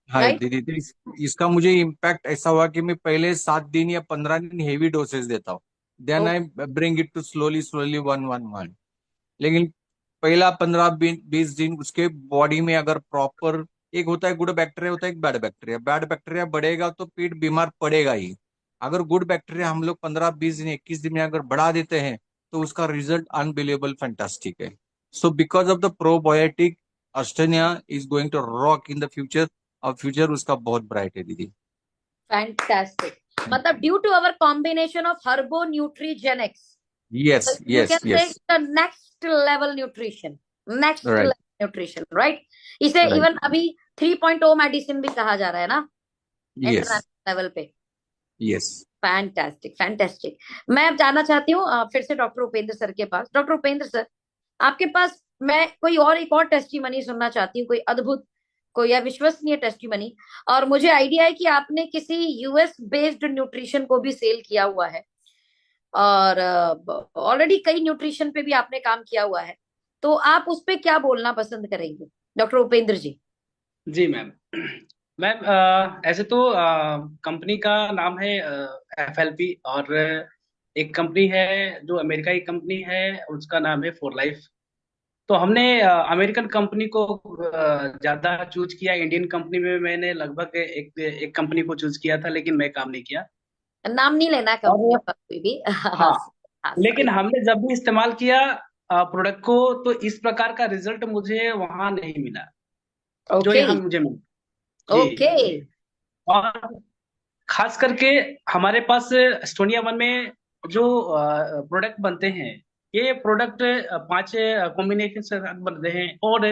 हाँ राइट? दीदी, तो इसका मुझे इम्पैक्ट ऐसा हुआ कि मैं पहले 7 दिन या 15 दिन हेवी डोसेस देता हूँ, then I bring it to slowly slowly one one one. लेकिन पहला 15-20 दिन उसके बॉडी में अगर प्रॉपर, एक होता है गुड बैक्टीरिया, होता है एक बैड बैक्टीरिया। बैड बैक्टीरिया बढ़ेगा तो पेट बीमार पड़ेगा ही। अगर गुड बैक्टीरिया हम लोग 15-20 दिन, 21 दिन में अगर बढ़ा देते हैं तो उसका रिजल्ट अनबिलीवेबल फैंटास्टिक है। So because of the probiotic, Australia is going to rock in the future. और फ्यूचर उसका बहुत ब्राइट है दीदी। फैंटास्टिक। मतलब due to our combination of herbo nutrigenics, yes, you yes, can say yes. The next level nutrition, next right, level nutrition, right? इसे राइट। इवन अभी 3.0 मेडिसिन भी कहा जा रहा है ना, यस, इंटरनेशनल लेवल पे। यस। Fantastic, fantastic. मैं अब जाना चाहती हूँ फिर से डॉक्टर उपेंद्र सर के पास। डॉक्टर उपेंद्र सर, आपके पास मैं कोई और एक और टेस्टिमनी सुनना चाहती हूँ, कोई अद्भुत, कोई अविश्वसनीय टेस्टिमनी। और मुझे आइडिया है कि आपने किसी यूएस बेस्ड न्यूट्रिशन को भी सेल किया हुआ है और ऑलरेडी कई न्यूट्रिशन पे भी आपने काम किया हुआ है, तो आप उस पे क्या बोलना पसंद करेंगे डॉक्टर उपेंद्र जी? जी मैम। मैम, ऐसे तो कंपनी का नाम है FLP, और एक कंपनी है जो अमेरिका की कंपनी है, उसका नाम है फॉर लाइफ। तो हमने अमेरिकन कंपनी को ज्यादा चूज किया। इंडियन कंपनी में मैंने लगभग एक एक कंपनी को चूज किया था, लेकिन मैं काम नहीं किया। नाम नहीं लेना कंपनी और का कोई भी। हाँ। हाँ, हाँ, लेकिन सॉरी। हमने जब भी इस्तेमाल किया प्रोडक्ट को, तो इस प्रकार का रिजल्ट मुझे वहां नहीं मिला जो ओके। यहाँ मुझे मिला। जी। ओके। और खास करके हमारे पास एस्टोनिया वन में जो प्रोडक्ट बनते हैं, ये प्रोडक्ट 5 कॉम्बिनेशन के साथ बनते हैं, और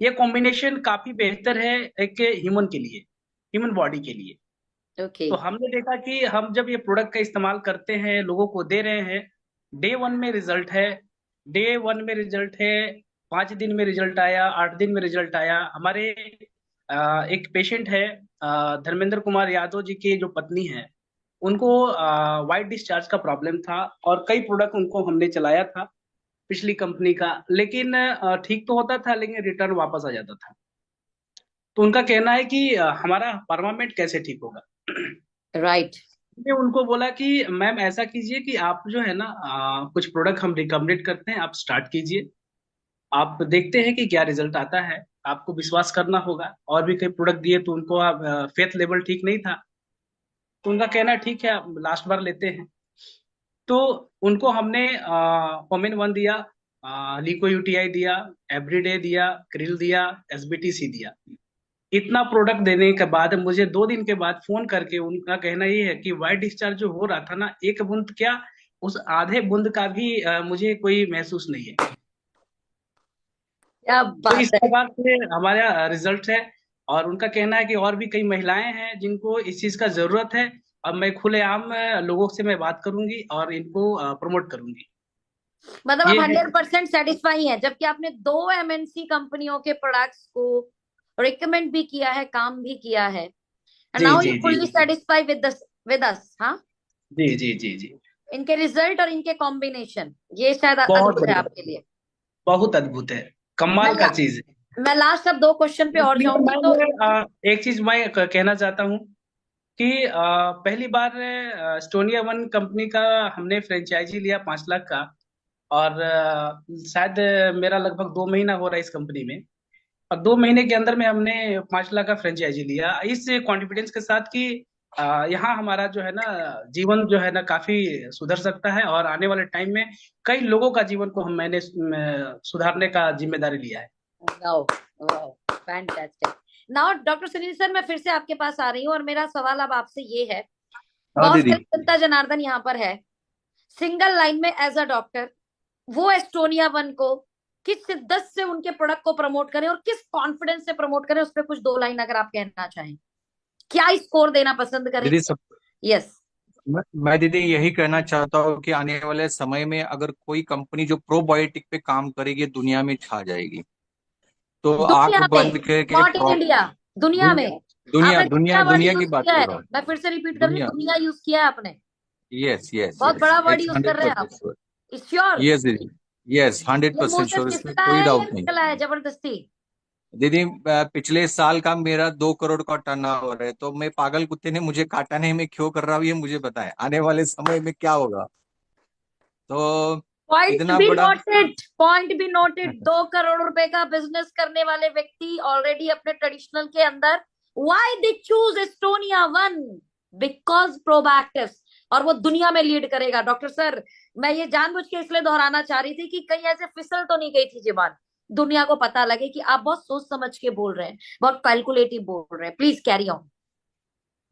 ये कॉम्बिनेशन काफी बेहतर है एक ह्यूमन के लिए, ह्यूमन बॉडी के लिए। ओके। तो हमने देखा कि हम जब ये प्रोडक्ट का इस्तेमाल करते हैं, लोगों को दे रहे हैं, डे वन में रिजल्ट है, डे वन में रिजल्ट है, 5 दिन में रिजल्ट आया, 8 दिन में रिजल्ट आया। हमारे एक पेशेंट है, धर्मेंद्र कुमार यादव जी की जो पत्नी है, उनको वाइट डिस्चार्ज का प्रॉब्लम था, और कई प्रोडक्ट उनको हमने चलाया था पिछली कंपनी का, लेकिन ठीक तो होता था, लेकिन रिटर्न वापस आ जाता था। तो उनका कहना है कि हमारा परमानेंट कैसे ठीक होगा। राइट। मैंने उनको बोला कि मैम ऐसा कीजिए कि आप जो है ना, कुछ प्रोडक्ट हम रिकमेंडेड करते हैं, आप स्टार्ट कीजिए, आप देखते हैं कि क्या रिजल्ट आता है, आपको विश्वास करना होगा। और भी कई प्रोडक्ट दिए तो उनको फेथ लेवल ठीक नहीं था, तो उनका कहना है ठीक है, आप लास्ट बार लेते हैं। तो उनको हमने होमिन 1 दिया, लिको यूटीआई दिया, एवरीडे दिया, क्रिल दिया, एसबीटीसी दिया। इतना प्रोडक्ट देने के बाद मुझे 2 दिन के बाद फोन करके उनका कहना ये है कि वाइट डिस्चार्ज जो हो रहा था ना, एक बूंद क्या, उस आधे बूंद का भी मुझे कोई महसूस नहीं है। क्या तो बात इस है। प्रकार से हमारा रिजल्ट है। और उनका कहना है कि और भी कई महिलाएं हैं जिनको इस चीज का जरूरत है। अब मैं खुलेआम लोगों से मैं बात करूंगी और इनको प्रमोट करूंगी। मतलब आप ये है। 100% सेटिस्फाई हैं, जबकि आपने 2 MNC कंपनियों के प्रोडक्ट्स को रिकमेंड भी किया है, काम भी किया है, एंड जी नाउ जी यू जी फुल्ली सेटिस्फाई विद अस। हाँ, जी जी जी जी। इनके रिजल्ट और इनके कॉम्बिनेशन, ये शायद बहुत अद्भुत है बढ़िया, आपके लिए। बहुत अद्भुत है, मैं कमाल का ला, चीज है। मैं लास्ट अब 2 क्वेश्चन पे और इसलिए जाऊंगी तो। एक चीज मैं कहना चाहता हूँ कि पहली बार स्टोनिया वन कंपनी का हमने फ्रेंचाइजी लिया 5 लाख का। और शायद मेरा लगभग 2 महीना हो रहा है इस कंपनी में। और 2 महीने के अंदर में हमने 5 लाख का फ्रेंचाइजी लिया, इस कॉन्फिडेंस के साथ कि यहाँ हमारा जो है ना जीवन जो है ना काफी सुधर सकता है। और आने वाले टाइम में कई लोगों का जीवन को मैंने सुधारने का जिम्मेदारी लिया है। Wow, wow, fantastic. Now doctor Sunil sir, मैं फिर से आपके पास आ रही हूँ और मेरा सवाल अब आपसे ये है। हाँ बहुत दीदी। सारी जनता जनार्दन यहाँ पर है, सिंगल लाइन में एज अ डॉक्टर वो एस्टोनिया वन को किस शिद्दत से उनके प्रोडक्ट को प्रमोट करें और किस कॉन्फिडेंस से प्रमोट करें, उस पर कुछ 2 लाइन अगर आप कहना चाहें, क्या स्कोर देना पसंद करें? दीदी सब यस। मैं दीदी यही कहना चाहता हूँ कि आने वाले समय में अगर कोई कंपनी जो प्रोबायोटिक पे काम करेगी दुनिया में छा जाएगी। तो आंख दुनिया में, बंद करके नॉट इन इंडिया, दुनिया में। दुनिया दुनिया आपने दुनिया दुनिया वर्ड दुनिया यूज की बात किया कर है, रहा हूँ। मैं फिर से रिपीट कर रही हूँ, दुनिया। दुनिया यूज किया है आपने, यस यस बहुत यस बड़ा वर्ड इट्स यूज कर हंड्रेड रहे हैं आप। Percent sure. श्योर? यस दीदी। यस हंड्रेड ये मुंह परसेंट से श्योर, इसमें फिसला कोई है या डाउट नहीं। निकला है जबरदस्ती? दीदी पिछले साल का मेरा 2 करोड़ का टर्नओवर है, तो मैं पागल कुत्ते ने मुझे काटा नहीं, मैं क्यों कर रहा हूँ ये मुझे बताएं, आने वाले समय में क्या होगा। तो पॉइंट इतना बी बड़ा noted, point be noted. 2 crore रुपए का बिजनेस करने वाले व्यक्ति ऑलरेडी अपने ट्रेडिशनल के अंदर, why they choose Estonia one? Because probactives, और वो दुनिया में लीड करेगा। डॉक्टर सर, मैं ये जानबूझ के इसलिए दोहराना चाह रही थी कि कहीं ऐसे फिसल तो नहीं गई थी जुबान, दुनिया को पता लगे कि आप बहुत सोच समझ के बोल रहे हैं, बहुत कैलकुलेटिव बोल रहे हैं। Please carry on.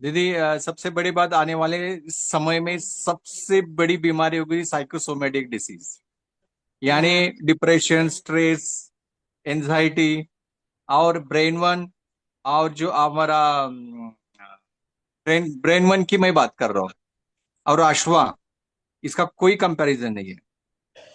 दीदी सबसे बड़ी बात, आने वाले समय में सबसे बड़ी बीमारी होगी साइकोसोमेटिक डिसीज, यानी डिप्रेशन, स्ट्रेस, एंजाइटी, और ब्रेन वन, और जो हमारा ब्रेन ब्रेन वन की मैं बात कर रहा हूँ, और अश्वा, इसका कोई कंपैरिजन नहीं है,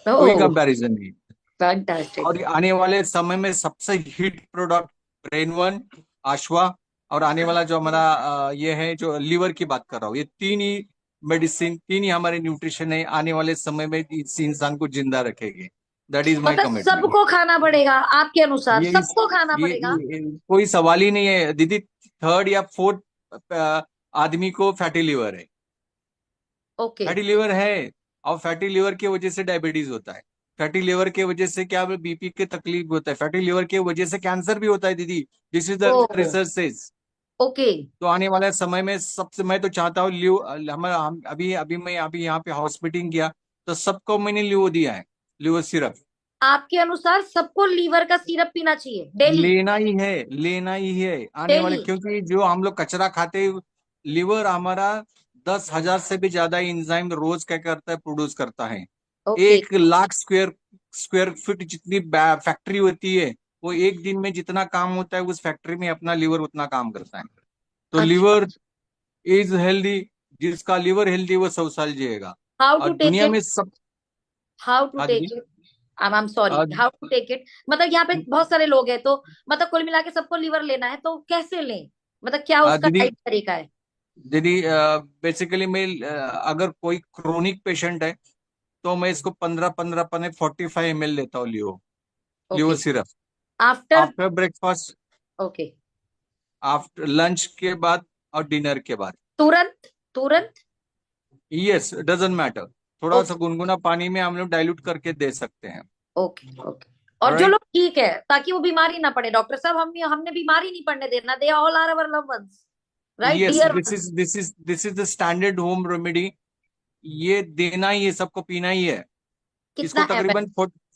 कोई ओह, कंपैरिजन नहीं है। फैंटास्टिक। और आने वाले समय में सबसे हिट प्रोडक्ट ब्रेन वन, आश्वा, और आने वाला जो हमारा ये है जो लीवर की बात कर रहा हूँ, ये तीन ही मेडिसिन, तीन ही हमारे न्यूट्रिशन है, आने वाले समय में इस इंसान को जिंदा रखेगी। दैट इज माई मतलब कमिटमेंट। सबको खाना पड़ेगा आपके अनुसार, ये इस सबको खाना पड़ेगा? ये कोई सवाल ही नहीं है दीदी। थर्ड या फोर्थ आदमी को फैटी लिवर है। ओके। फैटी लिवर है, और फैटी लिवर की वजह से डायबिटीज होता है। फैटी लिवर की वजह से क्या बीपी के तकलीफ होता है। फैटी लिवर की वजह से कैंसर भी होता है दीदी। This is the oh, research says. Okay. तो आने वाले समय में सबसे, मैं तो चाहता हूँ लिव, हमारा अभी अभी मैं अभी यहाँ पे हॉस्पिटल किया तो सबको मैंने लिव दिया है, लिवर सिरप। आपके अनुसार सबको लीवर का सिरप पीना चाहिए डेली? लेना ही है, लेना ही है आने वाले, डेली? क्योंकि जो हम लोग कचरा खाते, लिवर हमारा 10,000 से भी ज्यादा इंजाइम रोज क्या करता है, प्रोड्यूस करता है। ओके। 1 लाख स्क्वायर फीट जितनी फैक्ट्री होती है, वो एक दिन में जितना काम होता है उस फैक्ट्री में अपना लिवर उतना काम करता है। तो अच्छा, लिवर इज हेल्दी, जिसका लिवर हेल्दी वो 100 साल जिएगा। हाउ और टू टेक दुनिया इट? में सब। हाउ टू हाँ टेक दीदी। It? I am sorry, ah, how to take it? मतलब यहाँ पे बहुत सारे लोग हैं, तो मतलब कुल मिला के सबको लीवर लेना है तो कैसे लें? मतलब क्या उसका दीदी, राइट तरीका है? दीदी बेसिकली मैं अगर कोई क्रोनिक पेशेंट है तो मैं इसको 15-15 45 ml लेता हूँ लियो, liver okay. Syrup. After? After breakfast, okay. After lunch के बाद, और डिनर के बाद। तुरंत? तुरंत? यस, डजेंट मैटर, थोड़ा सा ओके, गुनगुना पानी में हम लोग डाइल्यूट करके दे सकते हैं। Okay, okay. और जो राइट। लोग ठीक है, ताकि वो बीमारी ना पड़े, डॉक्टर साहब हमने बीमारी नहीं पड़ने देना, they all are our love ones, right, yes, dear this ones. Is this is this is the standard home remedy ये देना ही है, सबको पीना ही है। इसको कितना ml? तकरीबन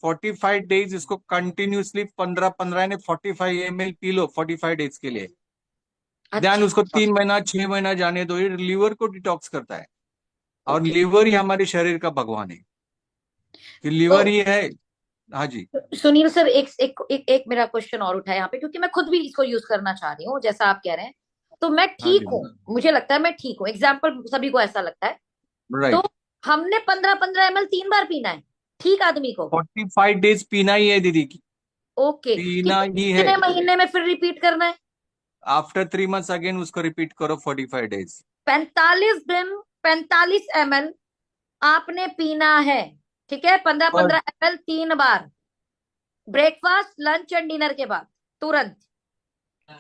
45 डेज इसको कंटिन्यूसली 15-15 यानी 45 ml पी लो 45 डेज के लिए। ध्यान, उसको अच्छा 3 महीना 6 महीना जाने दो, ये लीवर को डिटॉक्स करता है। और ओके। लीवर ही हमारे शरीर का भगवान है, कि तो लीवर ही है। हाँ जी। सुनील सर, एक मेरा क्वेश्चन और उठा है यहाँ पे, क्योंकि मैं खुद भी इसको यूज करना चाह रही हूँ जैसा आप कह रहे हैं। तो मैं हाँ ठीक जी। हूँ, मुझे लगता है मैं ठीक हूँ, एग्जाम्पल सभी को ऐसा लगता है। तो राइट। हमने 15-15 ml 3 बार पीना है ठीक आदमी को? 45 डेज पीना ही है दीदी, ओके, पीना ही है। कितने महीने में फिर रिपीट करना है? आफ्टर 3 मंथ्स अगेन उसको रिपीट करो 45 डेज। 45 दिन 45 ml आपने पीना है, ठीक है? 15-15 ml 3 bar, breakfast lunch and dinner के बाद तुरंत।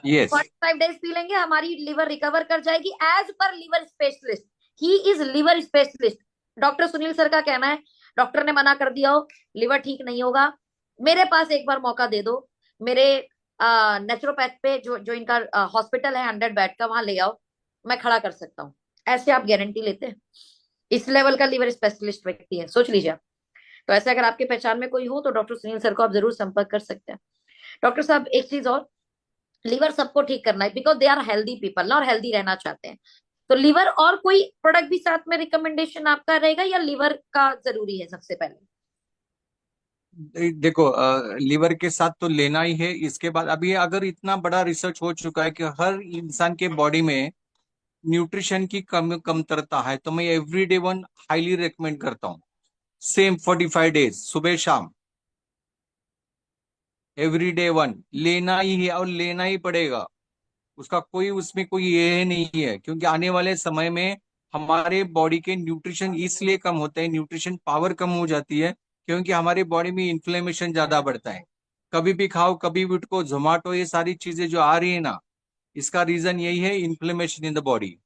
यस। 45 डेज पी लेंगे, हमारी लिवर रिकवर कर जाएगी as per liver specialist. He is liver specialist. Doctor Sunil sir का कहना है, डॉक्टर ने मना कर दिया हो, लिवर ठीक नहीं होगा, मेरे पास एक बार मौका दे दो, मेरे नेचुरोपैथ पे जो जो इनका हॉस्पिटल है 100 बेड का, वहां ले आओ, मैं खड़ा कर सकता हूँ। ऐसे आप गारंटी लेते हैं? इस लेवल का लिवर स्पेशलिस्ट व्यक्ति है, सोच लीजिए आप। तो ऐसे अगर आपके पहचान में कोई हो तो डॉक्टर सुनील सर को आप जरूर संपर्क कर सकते हैं। डॉक्टर साहब एक चीज और, लीवर सबको ठीक करना है because they are healthy people ना, और हेल्दी रहना चाहते हैं। तो लीवर और कोई प्रोडक्ट भी साथ में रिकमेंडेशन आपका रहेगा, या लीवर का जरूरी है सबसे पहले? देखो, लीवर के साथ तो लेना ही है। इसके बाद अभी अगर इतना बड़ा रिसर्च हो चुका है कि हर इंसान के बॉडी में न्यूट्रिशन की कमतरता है, तो मैं एवरीडे वन हाईली रिकमेंड करता हूँ। सेम 45 डेज सुबह शाम, एवरीडे वन लेना ही है और लेना ही पड़ेगा। उसका कोई उसमें कोई ये नहीं है, क्योंकि आने वाले समय में हमारे बॉडी के न्यूट्रिशन इसलिए कम होते हैं, न्यूट्रिशन पावर कम हो जाती है, क्योंकि हमारे बॉडी में इन्फ्लेमेशन ज्यादा बढ़ता है। कभी भी खाओ कभी भी उठो, जोमेटो, ये सारी चीजें जो आ रही है ना, इसका रीजन यही है, इन्फ्लेमेशन इन द बॉडी।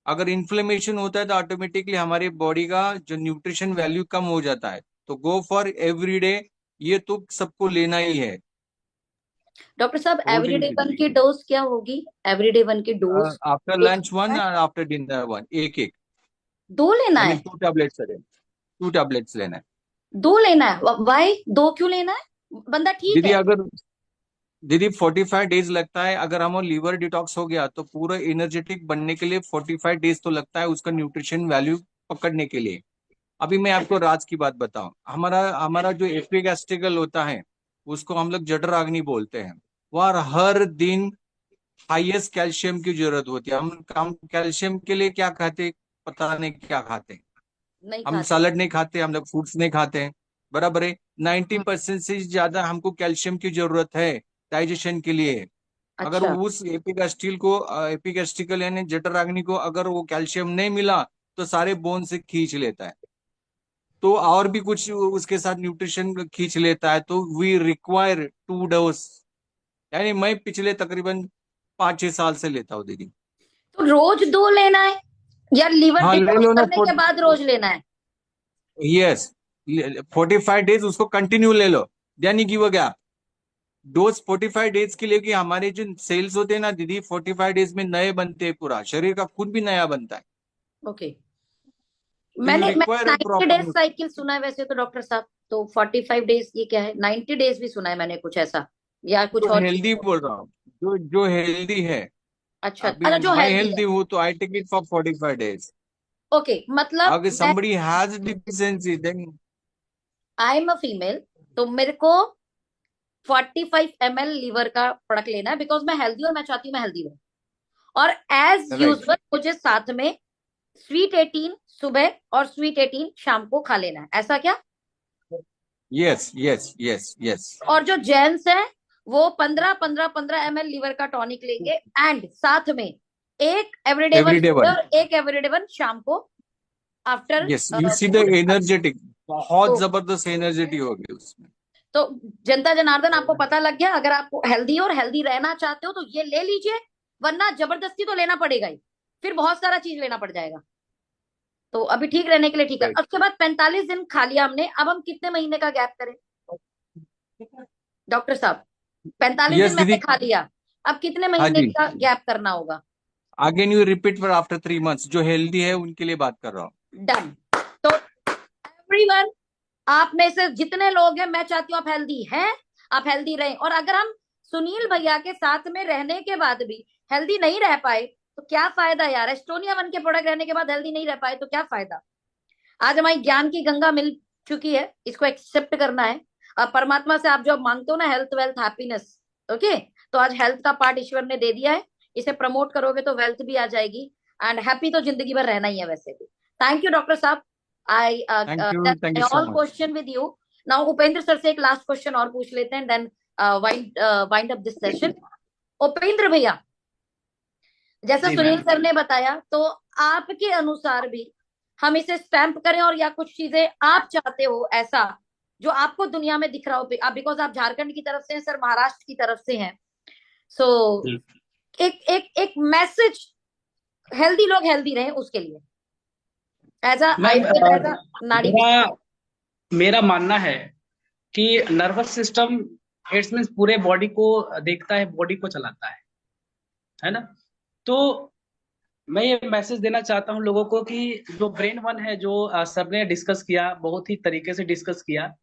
अगर इन्फ्लेमेशन होता है तो ऑटोमेटिकली हमारे बॉडी का जो न्यूट्रिशन वैल्यू कम हो जाता है। तो गो फॉर एवरीडे, ये तो सबको लेना ही है। डॉक्टर साहब टोटली एवरीडे वन दीदी। की डोज क्या होगी? एवरीडे वन की डोज आफ्टर एक लंच वन है, और आफ्टर डिनर वन, एक एक, दो लेना यानी है? 2 टैबलेट्स लेना, 2 टैबलेट्स लेना है। दो लेना है? वाई दो क्यों लेना है? बंदा ठीक दीदी है। अगर दीदी 45 डेज लगता है, अगर हम लीवर डिटॉक्स हो गया तो पूरा एनर्जेटिक बनने के लिए 45 डेज तो लगता है उसका न्यूट्रिशन वैल्यू पकड़ने के लिए। अभी मैं आपको राज की बात बताऊं, हमारा हमारा जो एपिगैस्ट्रिकल होता है, उसको हम लोग जठराग्नि बोलते हैं। वह हर दिन हाईएस्ट कैल्शियम की जरूरत होती है। हम कैल्शियम के लिए क्या खाते, पता नहीं क्या खाते। नहीं हम खाते। सलाद नहीं खाते, हम लोग फ्रूट्स नहीं खाते हैं, बराबर है। 90% से ज्यादा हमको कैल्शियम की जरूरत है डाइजेशन के लिए। अगर अच्छा उस एपिगैस्ट्रिकल यानी जठराग्नि को अगर वो कैल्शियम नहीं मिला तो सारे बोन से खींच लेता है। तो और भी कुछ उसके साथ न्यूट्रिशन खींच लेता है, तो वी रिक्वायर 2 डोज। यानी मैं पिछले तकरीबन 5-6 साल से लेता हूँ दीदी। तो रोज दो लेना है, या लीवर हाँ ले डिटॉक्स लो ना। करने के बाद रोज लेना है? यस, 45 डेज उसको कंटिन्यू ले लो, यानी कि वो गैप डोज 45 डेज के लिए, कि हमारे जो सेल्स होते हैं ना दीदी, 45 डेज में नए बनते हैं, पूरा शरीर का खुद भी नया बनता है। ओके। तो यू मैंने require a 90 days proper. Cycle सुना है वैसे तो डॉक्टर साहब। तो 45 डेज ये क्या है? 90 डेज भी सुना है मैंने कुछ ऐसा, या कुछ जो और चीज? हेल्दी बोल रहा हूँ, जो जो हेल्दी है। अच्छा अभी अच्छा, जो मैं हेल्दी है। हेल्दी हूँ तो I take it for 45 days. Okay, मतलब अगर मैं, somebody has deficiency then I am a female, तो मेरे को 45 ml लीवर का प्रोडक्ट लेना है बिकॉज मैं हेल्दी, और मैं चाहती हूँ मैं हेल्दी रहूं। और एज right. यूजुअल मुझे साथ में स्वीट 18 सुबह और स्वीट 18 शाम को खा लेना है, ऐसा क्या? Yes, yes, yes, yes. और जो जेंट्स है वो 15-15 ml लीवर का टॉनिक लेंगे, एंड साथ में एक एवरीडे वन Everyday सुबह one. और एक एवरीडे वन शाम को after Yes, you see the food. energetic, बहुत तो जबरदस्त एनर्जेटिक होगी उसमें। तो जनता जनार्दन आपको पता लग गया, अगर आप हेल्दी और हेल्दी रहना चाहते हो तो ये ले लीजिए, वरना जबरदस्ती तो लेना पड़ेगा ही, फिर बहुत सारा चीज लेना पड़ जाएगा। तो अभी ठीक रहने के लिए ठीक है। Right. उसके बाद 45 दिन खा लिया हमने, अब हम कितने महीने का गैप करें डॉक्टर साहब? 45 दिन Yes मैंने दीदी। खा लिया, अब कितने हाँ महीने जी। का गैप करना होगा? Again you repeat for after 3 months, जो हेल्दी है उनके लिए बात कर रहा हूँ। डन। एवरीवन, आप में से जितने लोग हैं, मैं चाहती हूँ आप हेल्दी हैं, आप हेल्दी रहें। और अगर हम सुनील भैया के साथ में रहने के बाद भी हेल्दी नहीं रह पाए तो क्या फायदा यार। एस्टोनिया 1 के प्रोडक्ट रहने के बाद हेल्दी नहीं रह पाए तो क्या फायदा। आज हमारी ज्ञान की गंगा मिल चुकी है, इसको एक्सेप्ट करना है। अब परमात्मा से आप जो मांगते हो ना, हेल्थ वेल्थ हैप्पीनेस, ओके, तो आज हेल्थ का पार्ट ईश्वर ने दे दिया है। इसे प्रमोट करोगे तो वेल्थ भी आ जाएगी, एंड हैप्पी तो जिंदगी भर रहना ही है वैसे भी। थैंक यू डॉक्टर साहब। I thank you so all much. Question with you. Now Upendra sir से एक लास्ट क्वेश्चन और पूछ लेते हैं, then wind up this session. Upendra भैया, जैसा जी सुनील मैम। सर ने बताया, तो आपके अनुसार भी हम इसे स्टैंप करें, और या कुछ चीजें आप चाहते हो ऐसा जो आपको दुनिया में दिख रहा हो, आप बिकॉज आप झारखंड की तरफ से हैं सर, महाराष्ट्र की तरफ से हैं, सो जी। एक एक एक मैसेज, हेल्दी लोग हेल्दी रहें उसके लिए, as a ma'am Ayurveda, as a नाड़ी मेरा विशेषज्ञ। मेरा मानना है कि नर्वस सिस्टम इट्स मीन्स पूरे बॉडी को देखता है, बॉडी को चलाता है ना। तो मैं ये मैसेज देना चाहता हूँ लोगों को कि जो ब्रेन वन है, जो सर ने डिस्कस किया, बहुत ही तरीके से डिस्कस किया,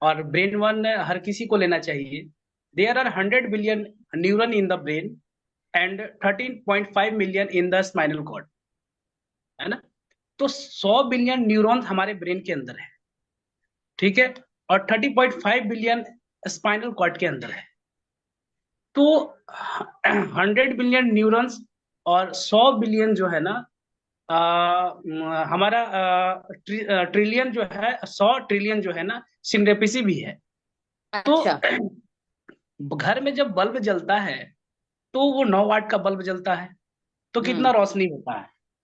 और ब्रेन वन हर किसी को लेना चाहिए। There are 100 billion neuron in the brain and 13.5 million in the spinal cord, है ना। तो 100 बिलियन न्यूरॉन्स हमारे ब्रेन के अंदर है, ठीक है, और 30.5 बिलियन स्पाइनल कॉर्ड के अंदर है। तो 100 बिलियन न्यूरॉन्स और 100 बिलियन जो है ना, हमारा ट्रिलियन जो है, 100 ट्रिलियन जो है ना, सिंडेप्सी भी है। तो अच्छा। घर में जब बल्ब जलता है तो वो 9 वाट का बल्ब जलता है, तो कितना हम्म। रोशनी होता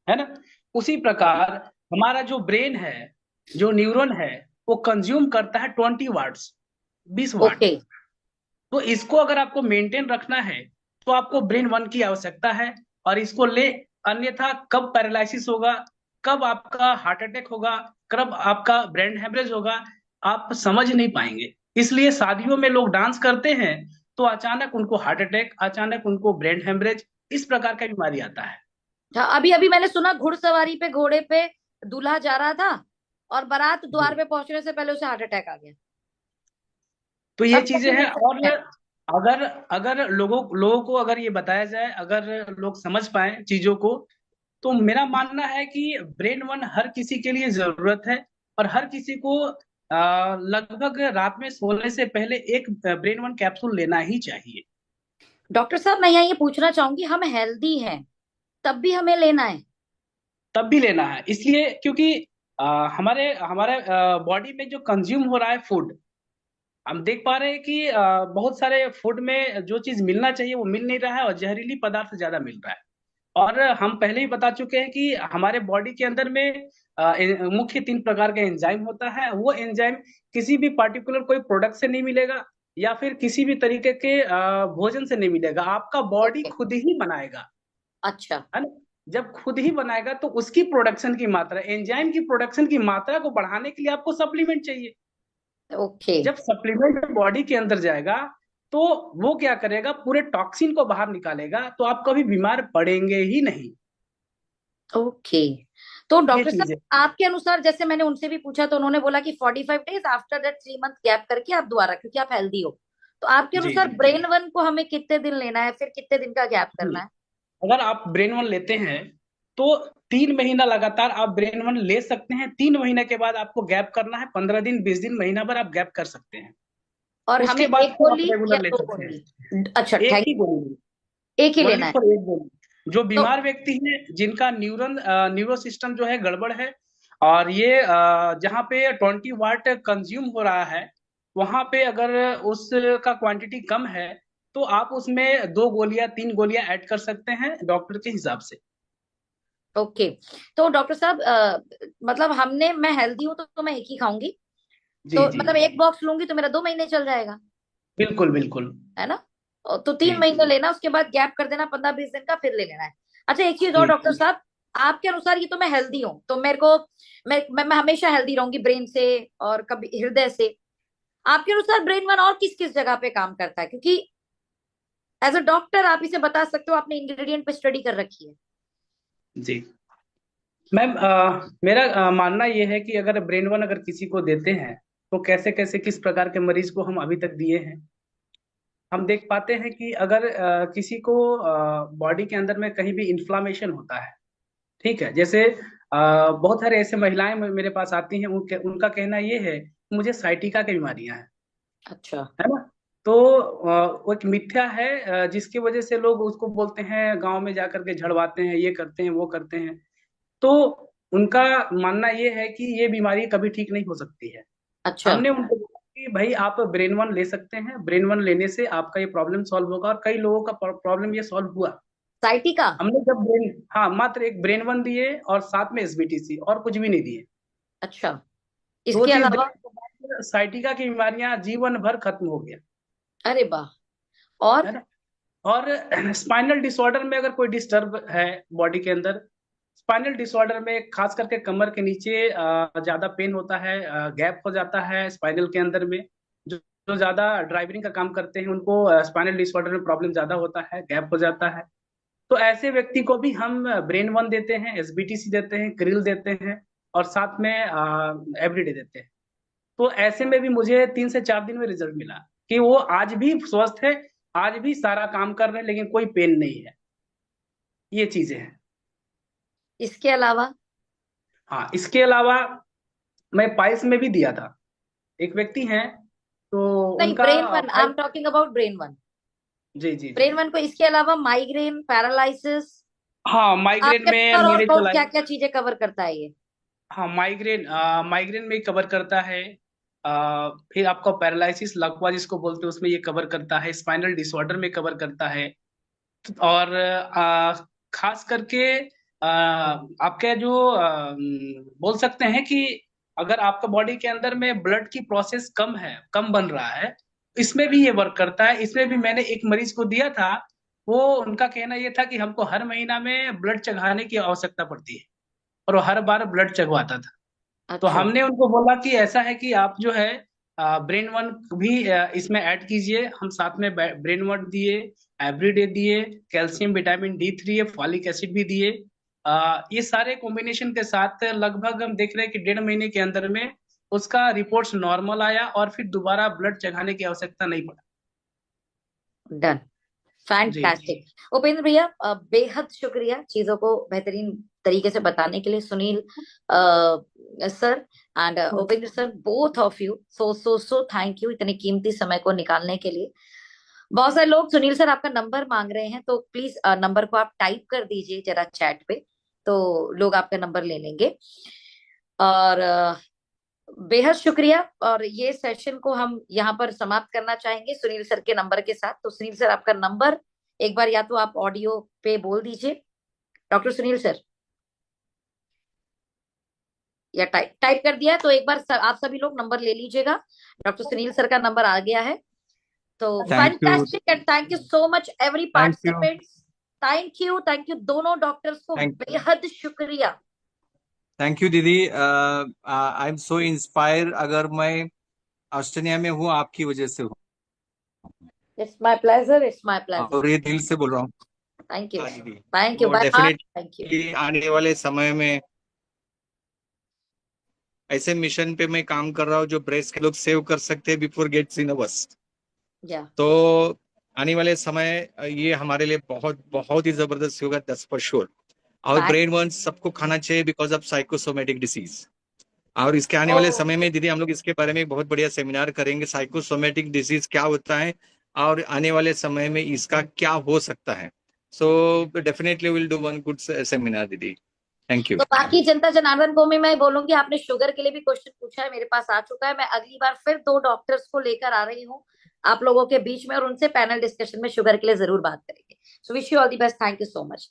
है ना। उसी प्रकार हमारा जो ब्रेन है, जो न्यूरॉन है, वो कंज्यूम करता है 20 वाट्स, 20 वाट। ओके। तो इसको अगर आपको मेंटेन रखना है तो आपको ब्रेन वन की आवश्यकता है, और इसको ले, अन्यथा कब पैरालिसिस होगा, कब आपका हार्ट अटैक होगा, कब आपका ब्रेन हेमरेज होगा, आप समझ नहीं पाएंगे। इसलिए शादियों में लोग डांस करते हैं तो अचानक उनको हार्ट अटैक, अचानक उनको ब्रेन हेमरेज, इस प्रकार का बीमारी आता है। हाँ, अभी अभी मैंने सुना घुड़सवारी पे घोड़े पे दूल्हा जा रहा था, और बारात द्वार जी। पे पहुंचने से पहले उसे हार्ट अटैक आ गया। तो ये सब चीजें हैं। और कुछ। अगर अगर लोगों लोगों को अगर ये बताया जाए, अगर लोग समझ पाए चीजों को, तो मेरा मानना है कि ब्रेन वन हर किसी के लिए जरूरत है। और हर किसी को लगभग रात में सोने से पहले एक ब्रेन वन कैप्सूल लेना ही चाहिए। डॉक्टर साहब, मैं यहाँ ये पूछना चाहूंगी, हम हेल्दी हैं तब भी हमें लेना है? तब भी लेना है, इसलिए क्योंकि हमारे हमारे बॉडी में जो कंज्यूम हो रहा है फूड, हम देख पा रहे हैं कि बहुत सारे फूड में जो चीज मिलना चाहिए वो मिल नहीं रहा है, और जहरीली पदार्थ ज्यादा मिल रहा है। और हम पहले ही बता चुके हैं कि हमारे बॉडी के अंदर में मुख्य 3 प्रकार का एंजाइम होता है। वो एंजाइम किसी भी पर्टिकुलर कोई प्रोडक्ट से नहीं मिलेगा, या फिर किसी भी तरीके के भोजन से नहीं मिलेगा, आपका बॉडी ओके। खुद ही बनाएगा, अच्छा। है ना। जब खुद ही बनाएगा तो उसकी प्रोडक्शन की मात्रा, एंजाइम की प्रोडक्शन की मात्रा को बढ़ाने के लिए आपको सप्लीमेंट चाहिए। ओके। जब सप्लीमेंट बॉडी के अंदर जाएगा तो वो क्या करेगा, पूरे टॉक्सिन को बाहर निकालेगा, तो आप कभी बीमार पड़ेंगे ही नहीं। ओके। तो ये डॉक्टर साहब, चीज है। आपके अनुसार, जैसे मैंने उनसे भी पूछा तो उन्होंने बोला कि 45 days after that 3 month gap करके आप दोबारा, क्योंकि आप हेल्दी हो। तो आपके जी अनुसार जी ब्रेन वन को हमें कितने दिन लेना है, फिर कितने दिन का गैप जी। करना है? अगर आप ब्रेन वन लेते हैं तो 3 महीना लगातार आप ब्रेन वन ले सकते हैं। 3 महीने के बाद आपको गैप करना है, 15 दिन, 20 दिन, महीना भर आप गैप कर सकते हैं। और हमें उसके बाद एक फिर आप गोली या रेगुलर ले 2 गोली? सकते हैं। अच्छा, एक थैंक ही यू। गोली, एक ही ओनली लेना है? फॉर एक गोली। जो तो बीमार व्यक्ति है, जिनका न्यूरो सिस्टम जो है गड़बड़ है, और ये जहाँ पे 20 वाट कंज्यूम हो रहा है, वहां पे अगर उसका क्वांटिटी कम है तो आप उसमें 2 गोलियां, 3 गोलियां ऐड कर सकते हैं डॉक्टर के हिसाब से। ओके। तो डॉक्टर साहब, मतलब मैं हेल्दी हूँ तो मैं एक ही खाऊंगी, जी तो जी। मतलब एक बॉक्स लूंगी तो मेरा 2 महीने चल जाएगा, बिल्कुल बिल्कुल। है ना? तो जी 3 महीने लेना, उसके बाद गैप कर देना 15-20 दिन का, फिर ले लेना है। अच्छा, एक चीज और जी डॉक्टर जी। साहब, आपके अनुसार, ये तो मैं हेल्दी हूँ तो मेरे को, मैं हमेशा हेल्दी रहूंगी ब्रेन से और कभी हृदय से। आपके अनुसार ब्रेन वन और किस किस जगह पे काम करता है? क्योंकि एज अ डॉक्टर आप इसे बता सकते हो, आपने इंग्रेडिएंट पे स्टडी कर रखी है। जी। मैम मेरा मानना ये है कि अगर ब्रेन वन अगर किसी को देते हैं तो कैसे कैसे किस प्रकार के मरीज को हम अभी तक दिए हैं। हम देख पाते हैं कि अगर किसी को बॉडी के अंदर में कहीं भी इन्फ्लामेशन होता है, ठीक है, जैसे बहुत सारे ऐसे महिलाएं मेरे पास आती हैं, उनका कहना ये है कि मुझे साइटिका की बीमारियां हैं, अच्छा। है ना। तो वो एक मिथ्या है, जिसकी वजह से लोग उसको बोलते हैं, गांव में जाकर के झड़वाते हैं, ये करते हैं वो करते हैं। तो उनका मानना ये है कि ये बीमारी कभी ठीक नहीं हो सकती है। अच्छा। हमने उनको बोला कि भाई आप ब्रेन वन ले सकते हैं, ब्रेन वन लेने से आपका ये प्रॉब्लम सॉल्व होगा, और कई लोगों का प्रॉब्लम ये सॉल्व हुआ। साइटिका। हमने जब हाँ, मात्र एक ब्रेन वन दिए और साथ में एसबीटीसी, और कुछ भी नहीं दिए। अच्छा, दो इसके चीज अलावा? देने के बाद साइटिका की बीमारियां जीवन भर खत्म हो गया, अरे वाह। और? है ना। और स्पाइनल डिसऑर्डर में अगर कोई डिस्टर्ब है बॉडी के अंदर, स्पाइनल डिसऑर्डर में खास करके कमर के नीचे ज्यादा पेन होता है, गैप हो जाता है स्पाइनल के अंदर में। जो जो ज्यादा ड्राइवरिंग का काम करते हैं उनको स्पाइनल डिसऑर्डर में प्रॉब्लम ज्यादा होता है, गैप हो जाता है। तो ऐसे व्यक्ति को भी हम ब्रेन वन देते हैं, एसबीटीसी देते हैं, क्रिल देते हैं, और साथ में एवरीडे देते हैं। तो ऐसे में भी मुझे 3 से 4 दिन में रिजल्ट मिला कि वो आज भी स्वस्थ है, आज भी सारा काम कर रहे हैं, लेकिन कोई पेन नहीं है। ये चीजें हैं। इसके अलावा? हाँ, इसके अलावा मैं पाइल्स में भी दिया था। एक व्यक्ति हैं, तो नहीं, उनका brain one, I am piles. Talking about brain one. जी जी जी। ब्रेन वन को इसके अलावा माइग्रेन, पैरालिसिस, हाँ, माइग्रेन आपके में अंदर और मैंने कौन चलाई। क्या क्या चीजें कवर करता है ये? हाँ, माइग्रेन, माइग्रेन में कवर करता है। फिर आपका पैरालिसिस लकवा जिसको बोलते हैं उसमें ये कवर करता है, स्पाइनल डिसऑर्डर में कवर करता है। और खास करके आपके जो बोल सकते हैं कि अगर आपका बॉडी के अंदर में ब्लड की प्रोसेस कम है, कम बन रहा है, इसमें भी ये वर्क करता है। इसमें भी मैंने एक मरीज को दिया था, वो उनका कहना ये था कि हमको हर महीना में ब्लड चढ़ाने की आवश्यकता पड़ती है, और वो हर बार ब्लड चढ़वाता था। तो अच्छा। हमने उनको बोला कि ऐसा है कि आप जो है ब्रेन वन भी इसमें ऐड कीजिए। हम साथ में ब्रेन वन दिए, एवरीडे दिए, कैल्शियम विटामिन D3 है, फॉलिक एसिड भी दिए। ये सारे कॉम्बिनेशन के साथ लगभग हम देख रहे हैं कि 1.5 महीने के अंदर में उसका रिपोर्ट्स नॉर्मल आया, और फिर दोबारा ब्लड चढ़ाने की आवश्यकता नहीं पड़ा। डन। जी जी। फैंटास्टिक उपेंद्र भैया, बेहद शुक्रिया चीजों को बेहतरीन तरीके से बताने के लिए। Sunil sir and Upendra sir, both of you, so so so thank you इतने कीमती समय को निकालने के लिए। बहुत सारे लोग सुनील सर आपका नंबर मांग रहे हैं, तो प्लीज नंबर को आप टाइप कर दीजिए जरा चैट पे, तो लोग आपका नंबर ले लेंगे। और बेहद शुक्रिया। और ये सेशन को हम यहाँ पर समाप्त करना चाहेंगे सुनील सर के नंबर के साथ। तो सुनील सर आपका नंबर एक बार या तो आप ऑडियो पे बोल दीजिए, डॉक्टर सुनील सर, या टाइप टाइप कर दिया है तो एक बार आप सभी लोग नंबर ले लीजिएगा। डॉक्टर सुनील सर का नंबर आ गया है। तो thank you. Fantastic and thank you so much every thank you. Participants. Thank you दोनों डॉक्टर्स को थैंक बेहद शुक्रिया। थैंक यू दीदी। I am so inspire. अगर मैं ऑस्ट्रेलिया में हूँ आपकी वजह से हूँ, it's my pleasure, it's my pleasure. और ये दिल से बोल रहा हूँ। थैंक यू, हाँ दीदी। थैंक यू तो by heart, thank you. Definitely आने वाले समय में ऐसे मिशन पे मैं काम कर रहा हूँ जो ब्रेस्ट के लोग सेव कर सकते हैं बिफोर गेट्स इन बस। या तो आने वाले समय ये हमारे लिए बहुत बहुत ही जबरदस्त होगा, 10 for sure। और ब्रेन वन सबको खाना चाहिए बिकॉज ऑफ साइकोसोमेटिक डिसीज। और इसके आने वाले समय में दीदी हम लोग इसके बारे में एक बहुत बढ़िया सेमिनार करेंगे, साइकोसोमेटिक डिसीज क्या होता है और आने वाले समय में इसका क्या हो सकता है। So definitely will do one good seminar दीदी। Thank you. तो बाकी जनता जनार्दन को भी मैं बोलूंगी, आपने शुगर के लिए भी क्वेश्चन पूछा है, मेरे पास आ चुका है। मैं अगली बार फिर 2 डॉक्टर्स को लेकर आ रही हूँ आप लोगों के बीच में, और उनसे पैनल डिस्कशन में शुगर के लिए जरूर बात करेंगे। So wish you all the best, thank you so much.